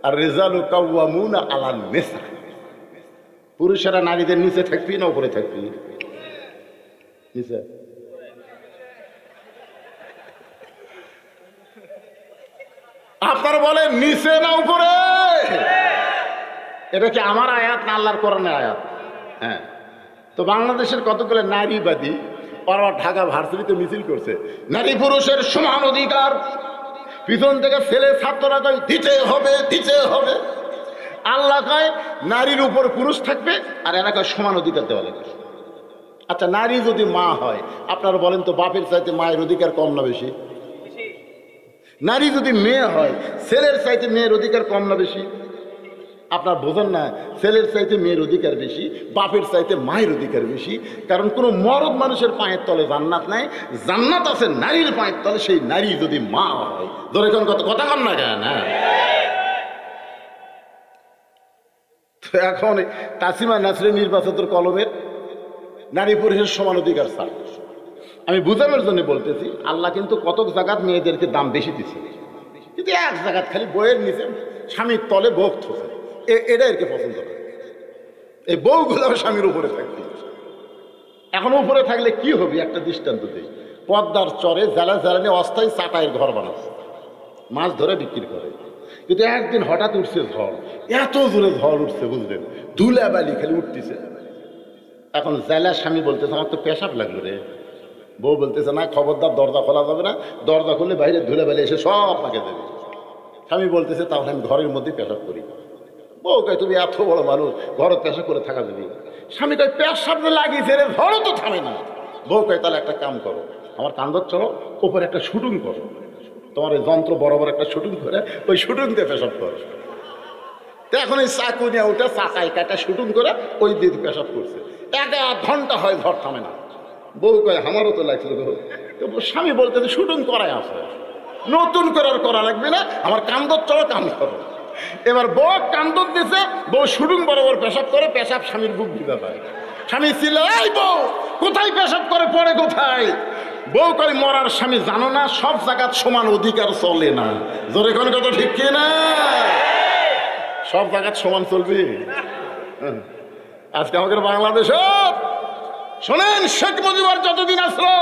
আর রিজালু কাওয়ামুনা আলান নিসা, পুরুষেরা নারীদের নিচে থাকবি না উপরে থাকবি? নিচে। আপনারা বলেন নিচে না উপরে? এটা কি আমার আয়াত না আল্লাহর কোরআনের আয়াত? হ্যাঁ। তো বাংলাদেশের কতগুলো নারীবাদী ওরা ঢাকা ভার্সিটিতে মিছিল করছে, নারী পুরুষের সমান অধিকার। পিছন থেকে ছেলে ছাত্ররা কয় দিতে হবে দিতে হবে। আল্লাহ কয় নারীর উপর পুরুষ থাকবে, আর এরা কয় সমান অধিকার দেওয়া লাগবে। আচ্ছা, নারী যদি মা হয়, আপনারা বলেন তো বাপের চাইতে মায়ের অধিকার কম না বেশি? নারী যদি মেয়ে হয়, ছেলের চাইতে মেয়ের অধিকার কম না বেশি? আপনার বোঝেন না, ছেলের চাইতে মেয়ের অধিকার বেশি, বাপের চাইতে মায়ের অধিকার বেশি। কারণ কোনো মরদ মানুষের পায়ের তলে জান্নাত নাই, জান্নাত আছে নারীর পায়ের তলে। সেই নারী যদি মা হয়, ধরে কোন কথা কন না কেন? এখন তাসিমা নাসরিন নির্বাচনের কলমের নারী পুরুষের সমান অধিকার চান। আমি বুঝানোর জন্য বলতেছি, আল্লাহ কিন্তু কতক জায়গাত মেয়েদেরকে দাম বেশি দিচ্ছে, কিন্তু এক জায়গাত খালি বইয়ের নিচে স্বামীর তলে বউ থোছে, এটা এরকে পছন্দ করে। এই বউগুলো স্বামীর উপরে থাকবে। এখন উপরে থাকলে কি হবে? একটা দৃষ্টান্ত দিই। পদ্মার চরে জ্বালা জ্বালানি অস্থায়ী চাটাইয়ের ঘর বানাচ্ছে, মাছ ধরে বিক্রি করে। কিন্তু একদিন হঠাৎ উঠছে ঝড়, এত জোরে ঝড় উঠছে বুঝলেন, ধুলাবালি খালি উঠতেছে। এখন জ্বালা স্বামী বলতেছে, আমার তো পেশাব লাগলো রে। বউ বলতেছে, না খবরদার, দরজা খোলা যাবে না, দরজা খুললে বাইরে ধুলাবালি এসে সব পাকে দেবে। স্বামী বলতেছে, তাহলে আমি ঘরের মধ্যে পেশাব করি। বউ কয়, তুমি এত বড় মানুষ, ঘরে পেশাব করে থাকা যাবে? স্বামী কয়, পেশাব লাগিয়েছে রে, ঝড়ও তো থামে না। বউ কয়, তাহলে একটা কাম করো, আমার কান্দর চলো, ওপরে একটা শুটিং করো, তোমার ওই যন্ত্র বরাবর একটা শুটিং করে ওই শুটিং দিয়ে পেশাব করো। তো এখন এই চাকু নিয়ে ওটা চাকায় কাটা শুটিং করে ওই দিয়ে পেশাব করছে। 1 ঘন্টা হয়, ঝড় থামে না। বউ কয়, আমারও তো লাগছিল। তো স্বামী বলতে, শুটিং করাই আছে, নতুন করে আর করা লাগবে না, আমার কান্দর চলো, কাম করো। এবার বউ কান্দর দিছে, বউ শুটিং বরাবর পেশাব করে, পেশাব স্বামীর বুক ভিজা যায়। স্বামী ছিল, এই বউ কোথায় পেশাব করে, পড়ে কোথায়? বউ কয়, মরার স্বামী জানো না, সব জায়গার সমান অধিকার চলে না। জোরে কোন কথা ঠিক কি না? সব জায়গার সমান চলবে? আজকে আমাদের বাংলাদেশে শোনেন, শেখ মুজিবুর যতদিন আসলো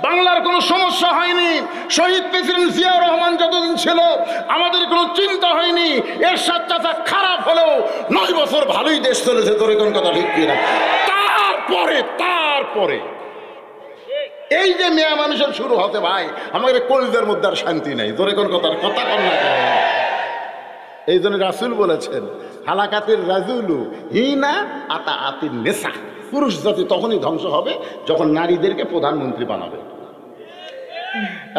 বাংলার কোনো সমস্যা হয়নি। শহীদ প্রেসিডেন্ট জিয়াউর রহমান যতদিন ছিল আমাদের কোনো চিন্তা হয়নি। এরশাদ চাচা খারাপ হলেও 9 বছর ভালোই দেশ চলেছে। তোর কোন কথা ঠিক কিনা? তারপরে এই যে মেয়া মানুষের শুরু হতে, ভাই আমাদের কলিজার মধ্যে আর শান্তি নাই। তোর কোন কথা কন না। এই জন্য রাসূল বলেছেন, হালাকাতের রাজুলু হিনা আতা আতির নেশা, পুরুষ জাতি তখনই ধ্বংস হবে যখন নারীদেরকে প্রধানমন্ত্রী বানাবে।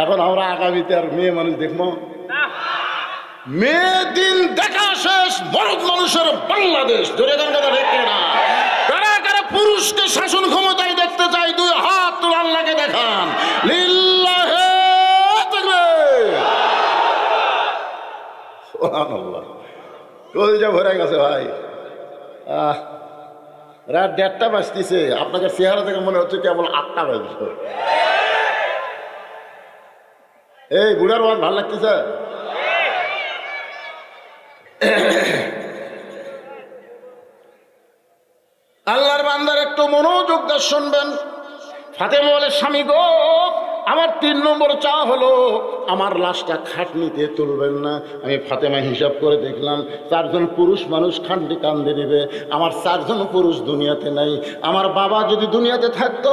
এখন আমরা আগামীতে আর মেয়ে মানুষ দেখবো? মেয়ে দিন দেখা শেষ, মরদ মানুষের বাংলাদেশ। ধরে গান কথা দেখে না, কারা কারা পুরুষকে শাসন ক্ষমতায় দেখতে চাই? 2 হাত তুলে আল্লাহকে দেখান। লিল্লাহে তাকবীর, সুবহানাল্লাহ। কলিজা ভরে গেছে ভাই। রাত 1:30টা বাজতেছে, আপনাকে চেহারা থেকে মনে হচ্ছে কেবল 8টা বাজছে। এই বুড়ার ওয়াজ ভালো লাগতেছে? আল্লাহর বান্দার একটু মনোযোগ দিয়ে শুনবেন। ফাতেমা বলে, স্বামী গো, আমার 3 নম্বর চা হলো আমার লাশটা খাটনিতে তুলবেন না। আমি ফাতেমা হিসাব করে দেখলাম 4 জন পুরুষ মানুষ খাটনি কান্দে নেবে, আমার 4 জন পুরুষ দুনিয়াতে নাই। আমার বাবা যদি দুনিয়াতে থাকতো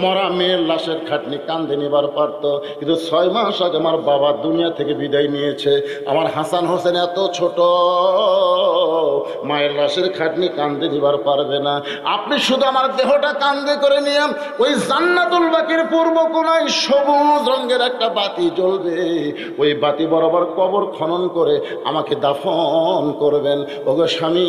মরা মেয়ের লাশের খাটনি কান্দে নেবার পারতো, কিন্তু 6 মাস আগে আমার বাবা দুনিয়া থেকে বিদায় নিয়েছে। আমার হাসান হোসেন এত ছোট, মায়ের লাশের খাটনি কান্দে নিবার পারবে না। আপনি শুধু আমার দেহটা কান্দে করে নিয়ে ওই জান্নাতুল বাকির পূর্ব কোণায় সবুজ রঙের একটা বাতি জ্বলবে, ওই বাতি বরাবর কবর খনন করে আমাকে দাফন করবেন। ওগো স্বামী,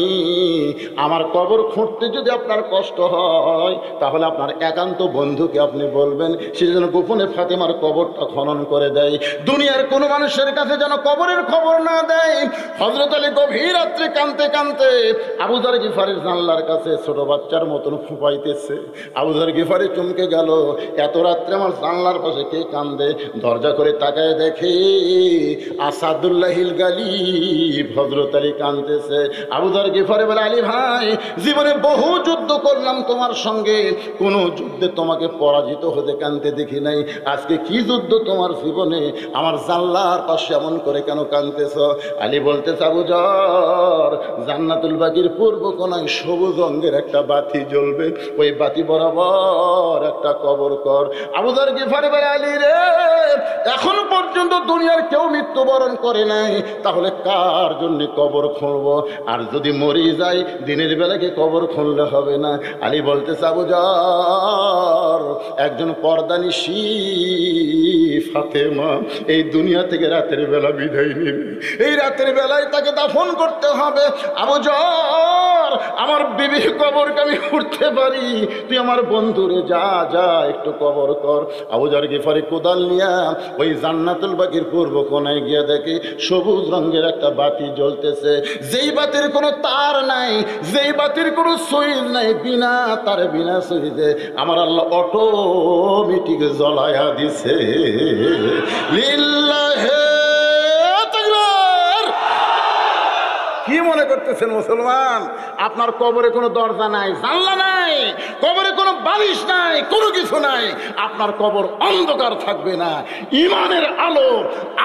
আমার কবর খুঁড়তে যদি আপনার কষ্ট হয় তাহলে আপনার একান্ত বন্ধুকে আপনি বলবেন সে যেন গোপনে ফাতেমার কবরটা খনন করে দেয়। দুনিয়ার কোনো মানুষের কাছে যেন কবরের খবর না দেয়। হযরত আলী গভীর রাত্রে কাঁদতে কাঁদতে আবু যর গিফারির জানলার কাছে ছোট বাচ্চার মতন ফুপাইতেছে। আবু যর গিফারি চমকে গেল, এত রাত্রে আমার জানলার পাশে কে কান্দে? দরজা করে তাকায় দেখে আসাদুল্লাহিল গালিব হযরত আলী কাঁদতেছে। আবু যর গিফারি বলে, আলী ভাই, জীবনে বহু যুদ্ধ করলাম তোমার সঙ্গে, কোনো যুদ্ধে তোমাকে পরাজিত হতে কাঁদতে দেখি নাই। আজকে কি যুদ্ধ তোমার জীবনে? আমার জানলার পাশে এমন করে কেন কাঁদতেছ? আলী বলতেছে, আবু যর, জান্নাতুল বাকির পূর্ব কোণায় সবুজ রঙের একটা বাতি জ্বলবে, ওই বাতি বরাবর একটা কবর কর। আবু যর গিফারি বলে, আলী রে, এখনো পর্যন্ত দুনিয়ার কেউ মৃত্যুবরণ করে নাই, তাহলে কার জন্য কবর খুঁড়ব? আর যদি মরে যাই দিনের বেলাকে কবর খুঁড়লে হবে না। আলী বলতেছে, আবু যর, একজন পর্দানিশী ফাতেমা এই দুনিয়া থেকে রাতের বেলা বিদায় নেবে, এই রাতের বেলায় তাকে দাফন করতে হবে। আবু যর, আমার বিবির কবরকে আমি উঠতে পারি, তুই আমার বন্ধুরে যা যা একটু কবর কর। আবু যর গিফারি কোদাল নিয়া ওই জান্নাতুল বাকির পূর্ব কোণায় গিয়ে দেখে সবুজ রঙের একটা বাতি জ্বলতেছে, যেই বাতির কোনো তার নাই, যেই বাতির কোনো সুইচ নাই, বিনা তারে বিনা সুইচে আমার আল্লাহ অটোমেটিক জ্বলায়া দিছে। লিল্লাহে তাকবীর। কি মনে করতেছেন মুসলমান? আপনার কবরে কোনো দরজা নাই, জানলা নাই, কবরে কোনো বালিশ নাই, কোনো কিছু নাই। আপনার কবর অন্ধকার থাকবে না, ইমানের আলো,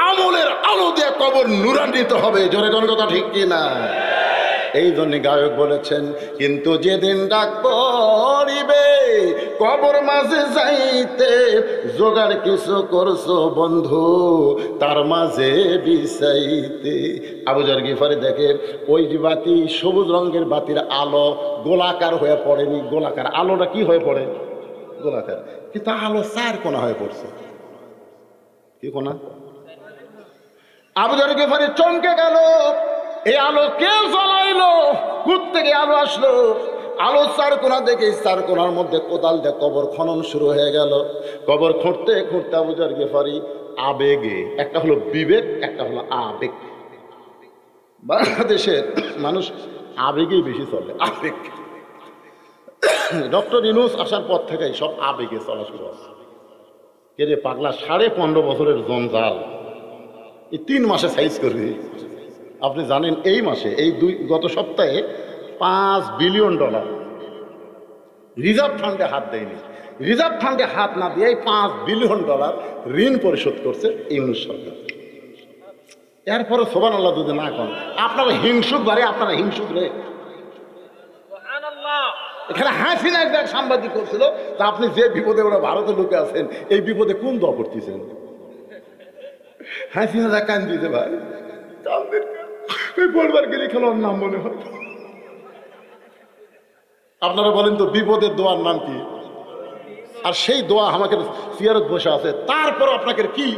আমলের আলো দিয়ে কবর নুরান্বিত হবে। জোরে কোন কথা ঠিক কি না? এই জন্য গায়ক বলেছেন, কিন্তু যেদিন ডাক পড়িবে কবর মাঝে যাইতে, জোগাড় কিছু করছো বন্ধু তার মাঝে বিছাইতে। আবু যর গিফারি দেখে ওই যে বাতি, সবুজ রঙের বাতির আলো গোলাকার হয়ে পড়েনি, গোলাকার আলোটা কি হয়ে পড়ে? গোলাকার, কিন্তু আলো 4 কোণা হয়ে পড়ছে। কি কোণা? আবু যর গিফারি চমকে গেল, এই আলো কে জ্বলাইলো? কোথা থেকে আলো আসলো? আলো 4 কোণা দেখে 4 কোণার মধ্যে কোদাল দিয়ে কবর খনন শুরু হয়ে গেল। কবর খুঁড়তে খুঁড়তে আবু যর গিফারি আবেগে, একটা হলো বিবেক, একটা হলো আবেগ। বাংলাদেশের মানুষ আবেগেই বেশি চলে, আবেগ। ডক্টর ইউনূস আসার পর থেকেই সব আবেগে চলা শুরু হচ্ছে। কে রে পাগলা, 15.5 বছরের জঞ্জাল এই 3 মাসে সাইজ করবে। আপনি জানেন এই মাসে, এই গত সপ্তাহে $5 বিলিয়ন রিজার্ভ ফান্ডে হাত দেয়নি। রিজার্ভ ফান্ডে হাত না দিয়ে $5 বিলিয়ন ঋণ পরিশোধ করছে ইউনূস সরকার। এরপরে সুবহানাল্লাহ যদি না করেন, আপনারা হিংসুক বাড়ে, আপনারা হিংসুক রে। এখানে হাসিনা এক সাংবাদিক করছিল, তা আপনি যে বিপদে ওরা ভারতে ঢুকে আছেন, এই বিপদে কোন দোয়া করতেছেন? হাসিনা যা কান দিতে ভাই, পরিবার গেলে খেলার নাম মনে হয়। আপনারা বলেন তো বিপদের দোয়ার নাম কি? আর সেই দোয়া আমাকে সিয়ারত বসে আছে, তারপর আপনাকে কি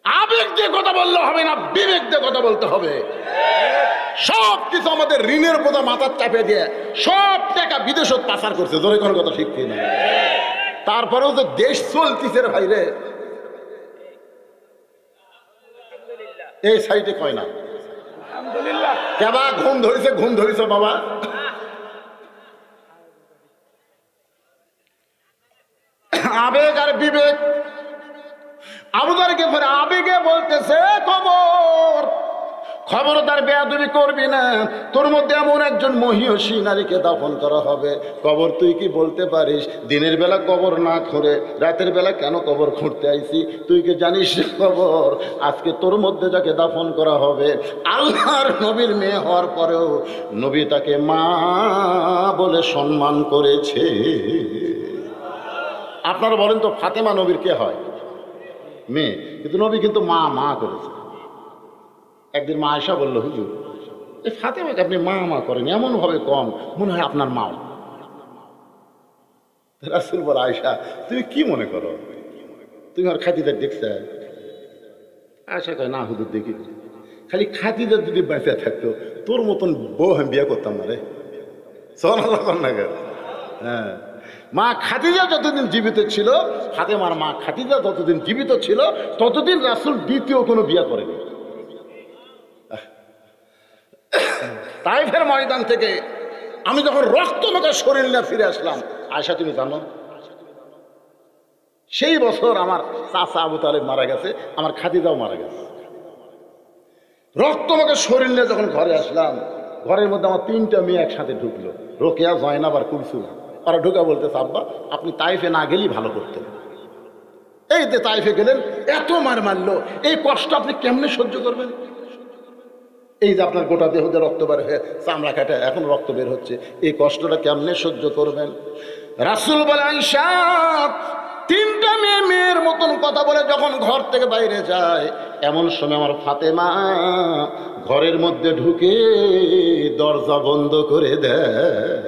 আবেগ দিয়ে কথা বললে হবে না, বিবেক দিয়ে কথা বলতে হবে। সব কিছু আমাদের ঋণের বোঝা মাথার চাপে দিয়ে সব টাকা বিদেশে পাচার করছে। জোরে কোনো কথা ঠিক কিনা? তারপরেও যে দেশ চলতিছে ভাইরে, এই সাইডে কয় না কেবা ঘুম ধরেছে, ঘুম ধরেছে বাবা। আবেগ আর বিবেক। আবু যর গিফারি আবেগে বলতেছে কবর খবরদার বেয়াদবি করবি না, তোর মধ্যে এমন একজন মহিয়সী নারীকে দাফন করা হবে। কবর তুই কি বলতে পারিস? দিনের বেলা কবর না খুঁড়ে রাতের বেলা কেন কবর খুঁড়তে আইছি? তুই কি জানিস কবর আজকে তোর মধ্যে যাকে দাফন করা হবে, আল্লাহর নবীর মেয়ে হওয়ার পরেও নবী তাকে মা বলে সম্মান করেছে। আপনারা বলেন তো ফাতেমা নবীর কে হয়? মেয়ে, কিন্তু নবী কিন্তু মা মা করেছে। একদিন মা আয়েশা বলল, হুজুর এই ফাতেমাকে আপনি মা মা করেন এমন ভাবে কম, মনে হয় আপনার মাও। রাসূল বলে, আয়েশা তুমি কি মনে করো? তুমি আর খাদিজা দেখছে? আয়েশা কয়, না হুজুর দেখি, খালি খাদিজা যদি বেঁচে থাকতো তোর মতন বউ আমি বিয়ে করতাম না রে। হ্যাঁ, মা খাদিজা যতদিন জীবিত ছিল, ফাতেমার মা খাদিজা যতদিন জীবিত ছিল ততদিন রাসূল দ্বিতীয় কোনো বিয়ে করেনি। তাইফের ময়দান থেকে আমি যখন রক্তমাখা শরীর নিয়ে ফিরে আসলাম, আয়েশা তুমি জানো সেই বছর আমার চাচা আবু তালেব মারা গেছে, আমার খাদিজাও মারা গেছে। রক্তমাখা শরীর নিয়ে যখন ঘরে আসলাম, ঘরের মধ্যে আমার 3টা মেয়ে একসাথে ঢুকলো, রোকেয়া, জয়নাব আর কুলসুম। ওরা ঢুকা বলতেছে, আব্বা আপনি তাইফে না গেলেই ভালো করতেন। এই যে তাইফে গেলেন, এত মার মারলো, এই কষ্ট আপনি কেমনে সহ্য করবেন? এই যে আপনার গোটা দেহ দিয়ে রক্ত বের হয়ে চামড়া কাটা এখন রক্ত বের হচ্ছে, এই কষ্টটা কেমনে সহ্য করবেন? রাসূল বলে, আয়েশা 3টা মেয়ে মেয়ের মতন কথা বলে যখন ঘর থেকে বাইরে যায়, এমন সময় আমার ফাতেমা ঘরের মধ্যে ঢুকে দরজা বন্ধ করে দেয়।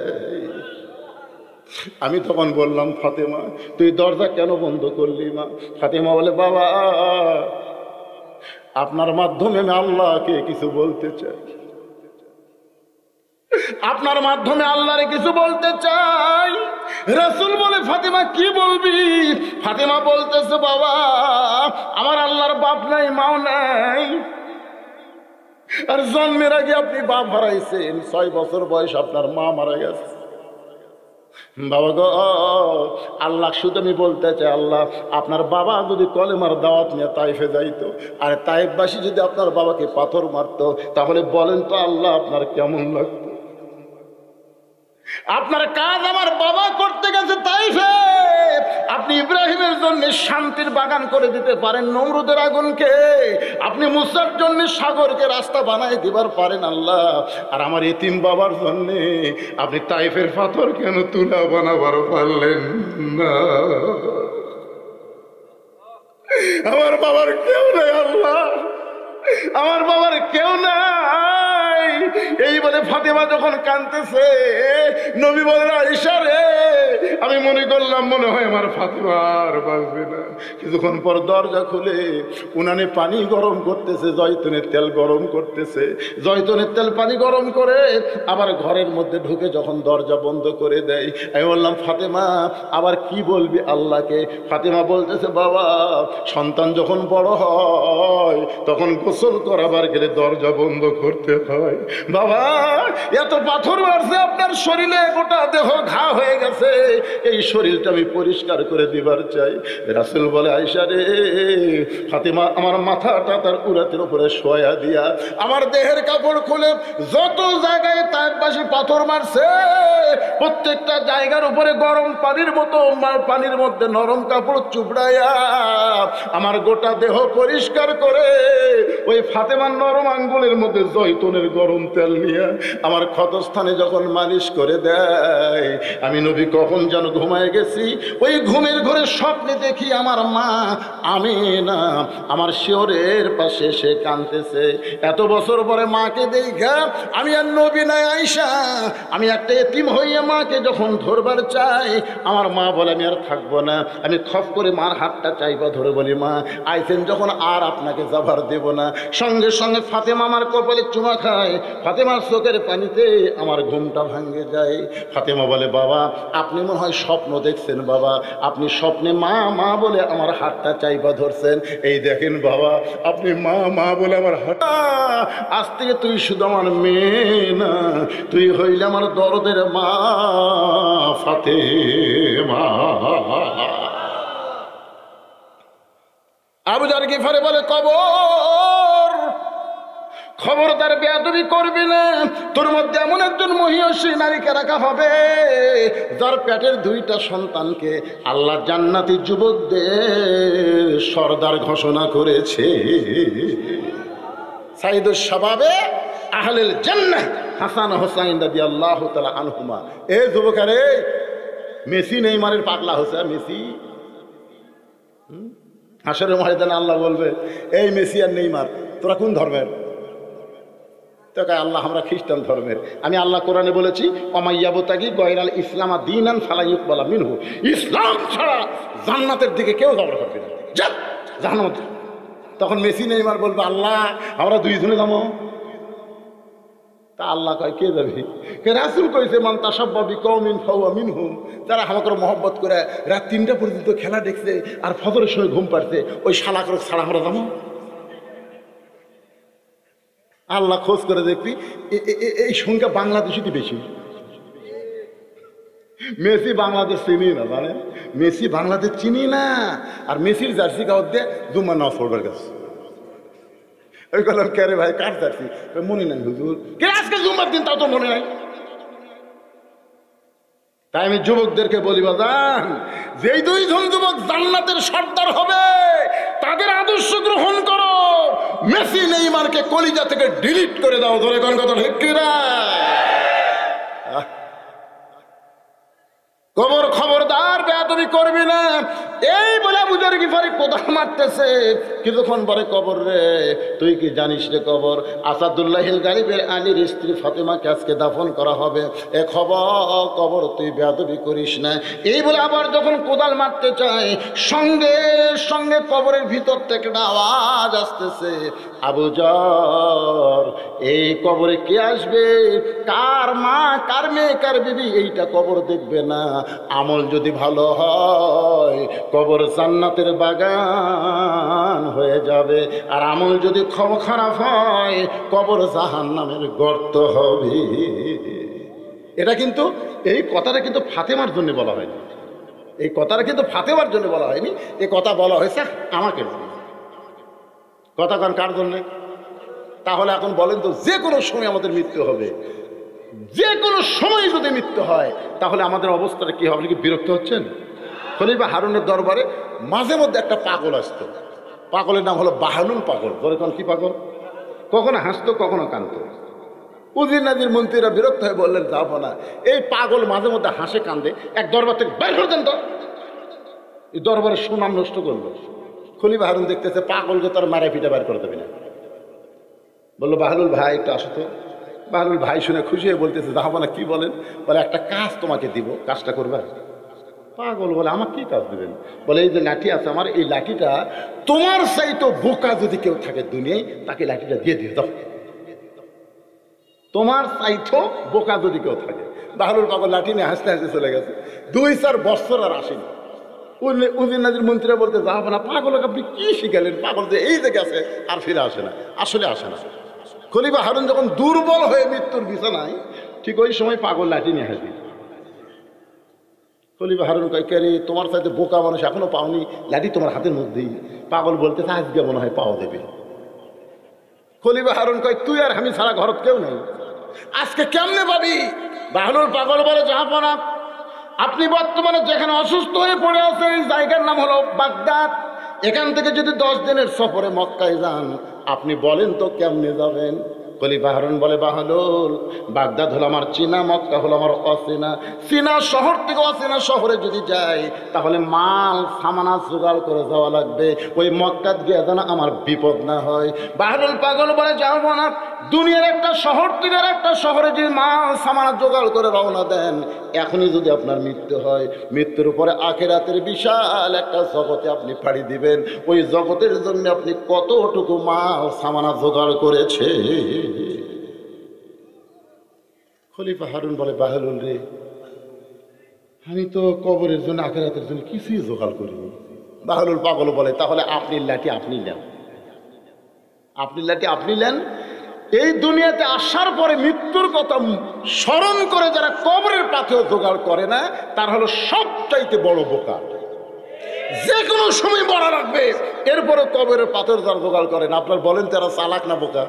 আমি তখন বললাম, ফাতেমা তুই দরজা কেন বন্ধ করলি মা? ফাতেমা বলে, বাবা আপনার মাধ্যমে আমি আল্লাহকে কিছু বলতে চাই, আপনার মাধ্যমে আল্লাহরে কিছু বলতে চাই। রাসূল বলে, ফাতেমা কি বলবি? ফাতেমা বলতেছে, বাবা আমার আল্লাহর বাপ নাই, মাও নাই, আর জন্মের আগে আপনি বাপ হারাইছেন, 6 বছর বয়স আপনার মা মারা গেছে। বাবা গো, আল্লাহ শুধু আমি বলতে চাই, আল্লাহ আপনার বাবা যদি কলেমার দাওয়াত নিয়ে তাইফে যাইতো, আর তাইফবাসী যদি আপনার বাবাকে পাথর মারতো, তাহলে বলেন তো আল্লাহ আপনার কেমন লাগতো? আপনার কাজ আমার বাবা করতে গেছে তাইফে, আপনি ইব্রাহিমের জন্য শান্তির বাগান করে দিতে পারেন নমরুদের আগুনকে, আপনি মুসার জন্য সাগরকে রাস্তা বানাই দিবার পারেন আল্লাহ, আর আমার এতিম বাবার জন্য আপনি তাইফের পাথর কেন তুলা বানাবার পারলেন না? আমার বাবার কেউ নেই আল্লাহ, আমার বাবার কেউ নাই। এই বলে ফাতেমা যখন কাঁদতেছে, নবী বলেন, আয়েশা রে আমি মনে করলাম মনে হয় আমার ফাতেমা আর বাঁচবে না। কিছুক্ষণ পর দরজা খুলে উনানে পানি গরম করতেছে, জয়তুনের তেল গরম করতেছে, জয়তুনের তেল পানি গরম করে আবার ঘরের মধ্যে ঢুকে যখন দরজা বন্ধ করে দেয়, আমি বললাম, ফাতেমা আবার কি বলবি আল্লাহকে? ফাতেমা বলতেছে, বাবা সন্তান যখন বড় হয় তখন গোসল করাবার গেলে দরজা বন্ধ করতে হয়। বাবা এত পাথর মারছে আপনার শরীরে, গোটা দেহ ঘা হয়ে গেছে, এই শরীরটা আমি পরিষ্কার করে দিবার চাই। রাসূল বলে, আয়েশা রে ফাতেমা আমার মাথাটা তার উরাতের উপরে শোয়া দিয়া আমার দেহের কাপড় খুলে যত জায়গায় তাইফবাসী পাথর মারছে প্রত্যেকটা জায়গার উপরে গরম পানির মতো পানির মধ্যে নরম কাপড় চুপড়াইয়া আমার গোটা দেহ পরিষ্কার করে ওই ফাতেমার নরম আঙ্গুলের মধ্যে জয়তুনের গরম তেল নিয়ে আমার ক্ষতস্থানে যখন মালিশ করে দেয়, আমি নবী কখন যেন ঘুমায় গেছি, ওই ঘুমের ঘরে স্বপ্নে দেখি আমার মা আমিনা আমার শিয়রের পাশে সে কাঁদতেছে। এত বছর পরে মাকে দেখা আমি আর নবী নাই আয়েশা, আমি একটা এতিম হইয়া মাকে যখন ধরবার চাই, আমার মা বলে আমি আর থাকবো না, আমি খপ করে মার হাতটা চাইবা ধরে বলি, মা আইছেন যখন আর আপনাকে যাবার দেব না। সঙ্গে সঙ্গে ফাতেমা আমার কপালে চুমা খায়, ফাতেমার চোখের পানিতে আমার ঘুমটা ভাঙে যায়। ফাতেমা বলে, বাবা আপনি মনে হয় স্বপ্ন দেখছেন, বাবা আপনি স্বপ্নে মা মা বলে আমার হাতটা চাইবা ধরছেন, এই দেখেন বাবা আপনি মা মা বলে আমার হাত। আজ থেকে তুই শুধু আমার মেয়ে না, তুই হইলে আমার দরদের মা ফাতেমা। আবু যার গিফারে বলে, কবর খবরদার বেয়াদবি করবি না। তোর মধ্যে এমন একজন মহিয়সী নারীকে রাখা হবে যার পেটের 2টা সন্তানকে আল্লাহ জান্নাতি যুবকদের সর্দার ঘোষণা করেছে। সাইদুস শাবাবে আহলেল জান্নাহ হাসান হোসাইন রাদিয়াল্লাহু তাআলা আনহুমা। এ যুবকেরা, মেসি নেইমারের পাগলা হচ্ছে। মেসি হাসরের ময়দানে আল্লাহ বলবে, এই মেসি আর নেইমার তোরা কোন ধর্মের? তো আল্লাহ, আমরা খ্রিস্টান ধর্মের। আমি আল্লাহ কোরআনে বলেছি, অমাইয়াবতাগি গয়রাল ইসলাম দীনান ফালা ইউকবালা মিনহু। ইসলাম ছাড়া জান্নাতের দিকে কেউ যাওয়ার পারবে না, যা জান্নাত। তখন মেসি নেইমার বলবে, আল্লাহ আমরা 2 জনে যাবো। তা আল্লাহ কয়, কে যাবে? কে? রাসূল কইছে, মান তাসাব্বা বিকওমিন ফাহুয়া মিনহুম। যারা আমাকে মহব্বত করে রাত 3টা পর্যন্ত খেলা দেখছে আর ফজরের সময় ঘুম পাড়ছে, ওই শালাকর ছাড়া আমরা যাবো? আল্লাহ খোঁজ করে দেখবি এই সংখ্যা বাংলাদেশিতে বেশি। মেসি বাংলাদেশ চিনি না, জানেন? মেসি বাংলাদেশ চিনি না। আর মেসির জার্সি গাওয়ার দিয়ে জুম্মা নামাজ পড়বার গেছে। ওই বললাম, কে রে ভাই, কার জার্সি? মনে নাই হুজুর। কে আজকে জুম্মার দিন, তাও তো মনে নাই। তাই আমি যুবকদেরকে বলি, বাজান, যেই 2 জন যুবক জান্নাতের সর্দার হবে তাদের আদর্শ গ্রহণ করো। মেসি নেইমারকে কলিজা থেকে ডিলিট করে দাও। ধরে কোন কথা ঠিক কিনা? খবরদার বেয়াদবি করবি না। এই বলে বুঝার গিফারি কোদাল মারতেছে। কিছুক্ষণ পরে, কবর রে, তুই কি জানিস রে কবর, আসাদুল্লাহিল গালিবের আলীর স্ত্রী ফাতেমাকে আজকে দাফন করা হবে। এ খবর, কবর তুই বেয়াদবি করিস না। এই বলে আবার যখন কোদাল মারতে চায়, সঙ্গে সঙ্গে কবরের ভিতর থেকে একটা আওয়াজ আসতেছে, আবু যর, এই কবরে কে আসবে? কার মা, কার মেয়ে, কার বিবি? এইটা কবর দেখবে না। আমল যদি ভালো হয় কবর জান্নাতের বাগান হয়ে যাবে, আর আমল যদি খারাপ হয় কবর জাহান্নামের গর্ত হবে। এটা কিন্তু, এই কথাটা কিন্তু ফাতেমার জন্য বলা হয়নি। এই কথাটা কিন্তু ফাতেমার জন্য বলা হয়নি। এই কথা বলা হয়েছে আমাকে। কথা কার জন্যে? তাহলে এখন বলেন তো, যে কোনো সময় আমাদের মৃত্যু হবে, যে কোনো সময় যদি মৃত্যু হয়, তাহলে আমাদের অবস্থাটা কি হবে? আপনি কি বিরক্ত হচ্ছেন? খলিফা হারুনের দরবারে মাঝে মধ্যে একটা পাগল আসতো। পাগলের নাম হলো বাহলুল পাগল। বলে কোন কি পাগল? কখনো হাসতো, কখনো কাঁদতো। উজির নাজির মন্ত্রীরা বিরক্ত হয়ে বললেন, যাবো না, এই পাগল মাঝে মধ্যে হাসে কান্দে, এক দরবার থেকে বের করে দেন তো। এই দরবারের সুনাম নষ্ট করলো। খলিফা হারুন দেখতেছে পাগলকে তার মারা পিঠা বের করে দেবে না। বললো, বাহলুল ভাই একটু আসো তো। বাহলুল ভাই শুনে খুশি হয়ে বলতেছে, যাবো না। কি বলেন? বলে, একটা কাজ তোমাকে দিব, কাজটা করবে। পাগল বলে, আমার কি কাজ দিবেন? বলে, এই যে লাঠি আছে আমার, এই লাঠিটা তোমার চাইতো বোকা যদি কেউ থাকে দুনিয়ায়, তাকে লাঠিটা দিয়ে দিয়ে দাও। তোমার চাইতো বোকা যদি কেউ থাকে। বাহলুল পাগল লাঠি নিয়ে হাসতে হাসতে চলে গেছে। 2-4 বছর আর আসেনি। উজির নাজির মন্ত্রীরা বলতে, যাবো না। পাগলকে আপনি কি শিখালেন? পাগল যে এই যে গেছে আর ফিরে আসে না, আসলে আসে না। খলিফা হারুন যখন দুর্বল হয়ে মৃত্যুর বিছানায়, ঠিক ওই সময় পাগল লাঠি নিয়ে হাসি। খলিফা হারুন কয়, কে রে, তোমার সাথে বোকা মানুষ এখনো পাওনি, লাঠি তোমার হাতের মধ্যেই। পাগল বলতেছে, আজকে মনে হয় পাওয়া দেবে। খলিফা হারুন কয়, তুই আর আমি ছাড়া ঘরত কেউ নেই, আজকে কেমনে পাবি? বাহলুল পাগল বলে, যাবো না। আপনি বর্তমানে যেখানে অসুস্থ হয়ে পড়ে আছেন, এই জায়গার নাম হলো বাগদাদ। এখান থেকে যদি 10 দিনের সফরে মক্কায় যান, আপনি বলেন তো কেমনে যাবেন? খলিফা হারুন বলে, বাহলুল, বাগদাদ হলো আমার চীনা, মক্কা হলো আমার অচেনা। চীনা শহর থেকে অচেনা শহরে যদি যাই, তাহলে মাল সামানা জোগাড় করে যাওয়া লাগবে। ওই মক্কাত গিয়ে যেন আমার বিপদ না হয়। বাহলুল পাগল বলে, যাবো না। দুনিয়ার একটা শহর থেকে একটা শহরে যদি মাল সামানা জোগাড় করে রওনা দেন, এখনই যদি আপনার মৃত্যু হয়, মৃত্যুর উপরে আখিরাতের বিশাল একটা জগতে আপনি পাড়ি দিবেন। ওই জগতের জন্য আপনি কতটুকু মাল সামানা জোগাড় করেছে? খলিফা হারুন বলে, বাহলুল রে, আমি তো কবরের জন্য আখিরাতের জন্য কিছুই জোগাড় করিনি। বাহলুল পাগল বলে, তাহলে আপনি লাঠি আপনি নেন, আপনি লাঠি আপনি নেন। এই দুনিয়াতে আসার পরে মৃত্যুর কথা স্মরণ করে যারা কবরের পাথেও জোগাড় করে না, তার হলো সবচাইতে বড় বোকা। যে কোনো সময় মরা রাখবে, এরপরে কবরের পাথর যারা জোগাড় করেন, আপনার বলেন তারা চালাক না বোকা?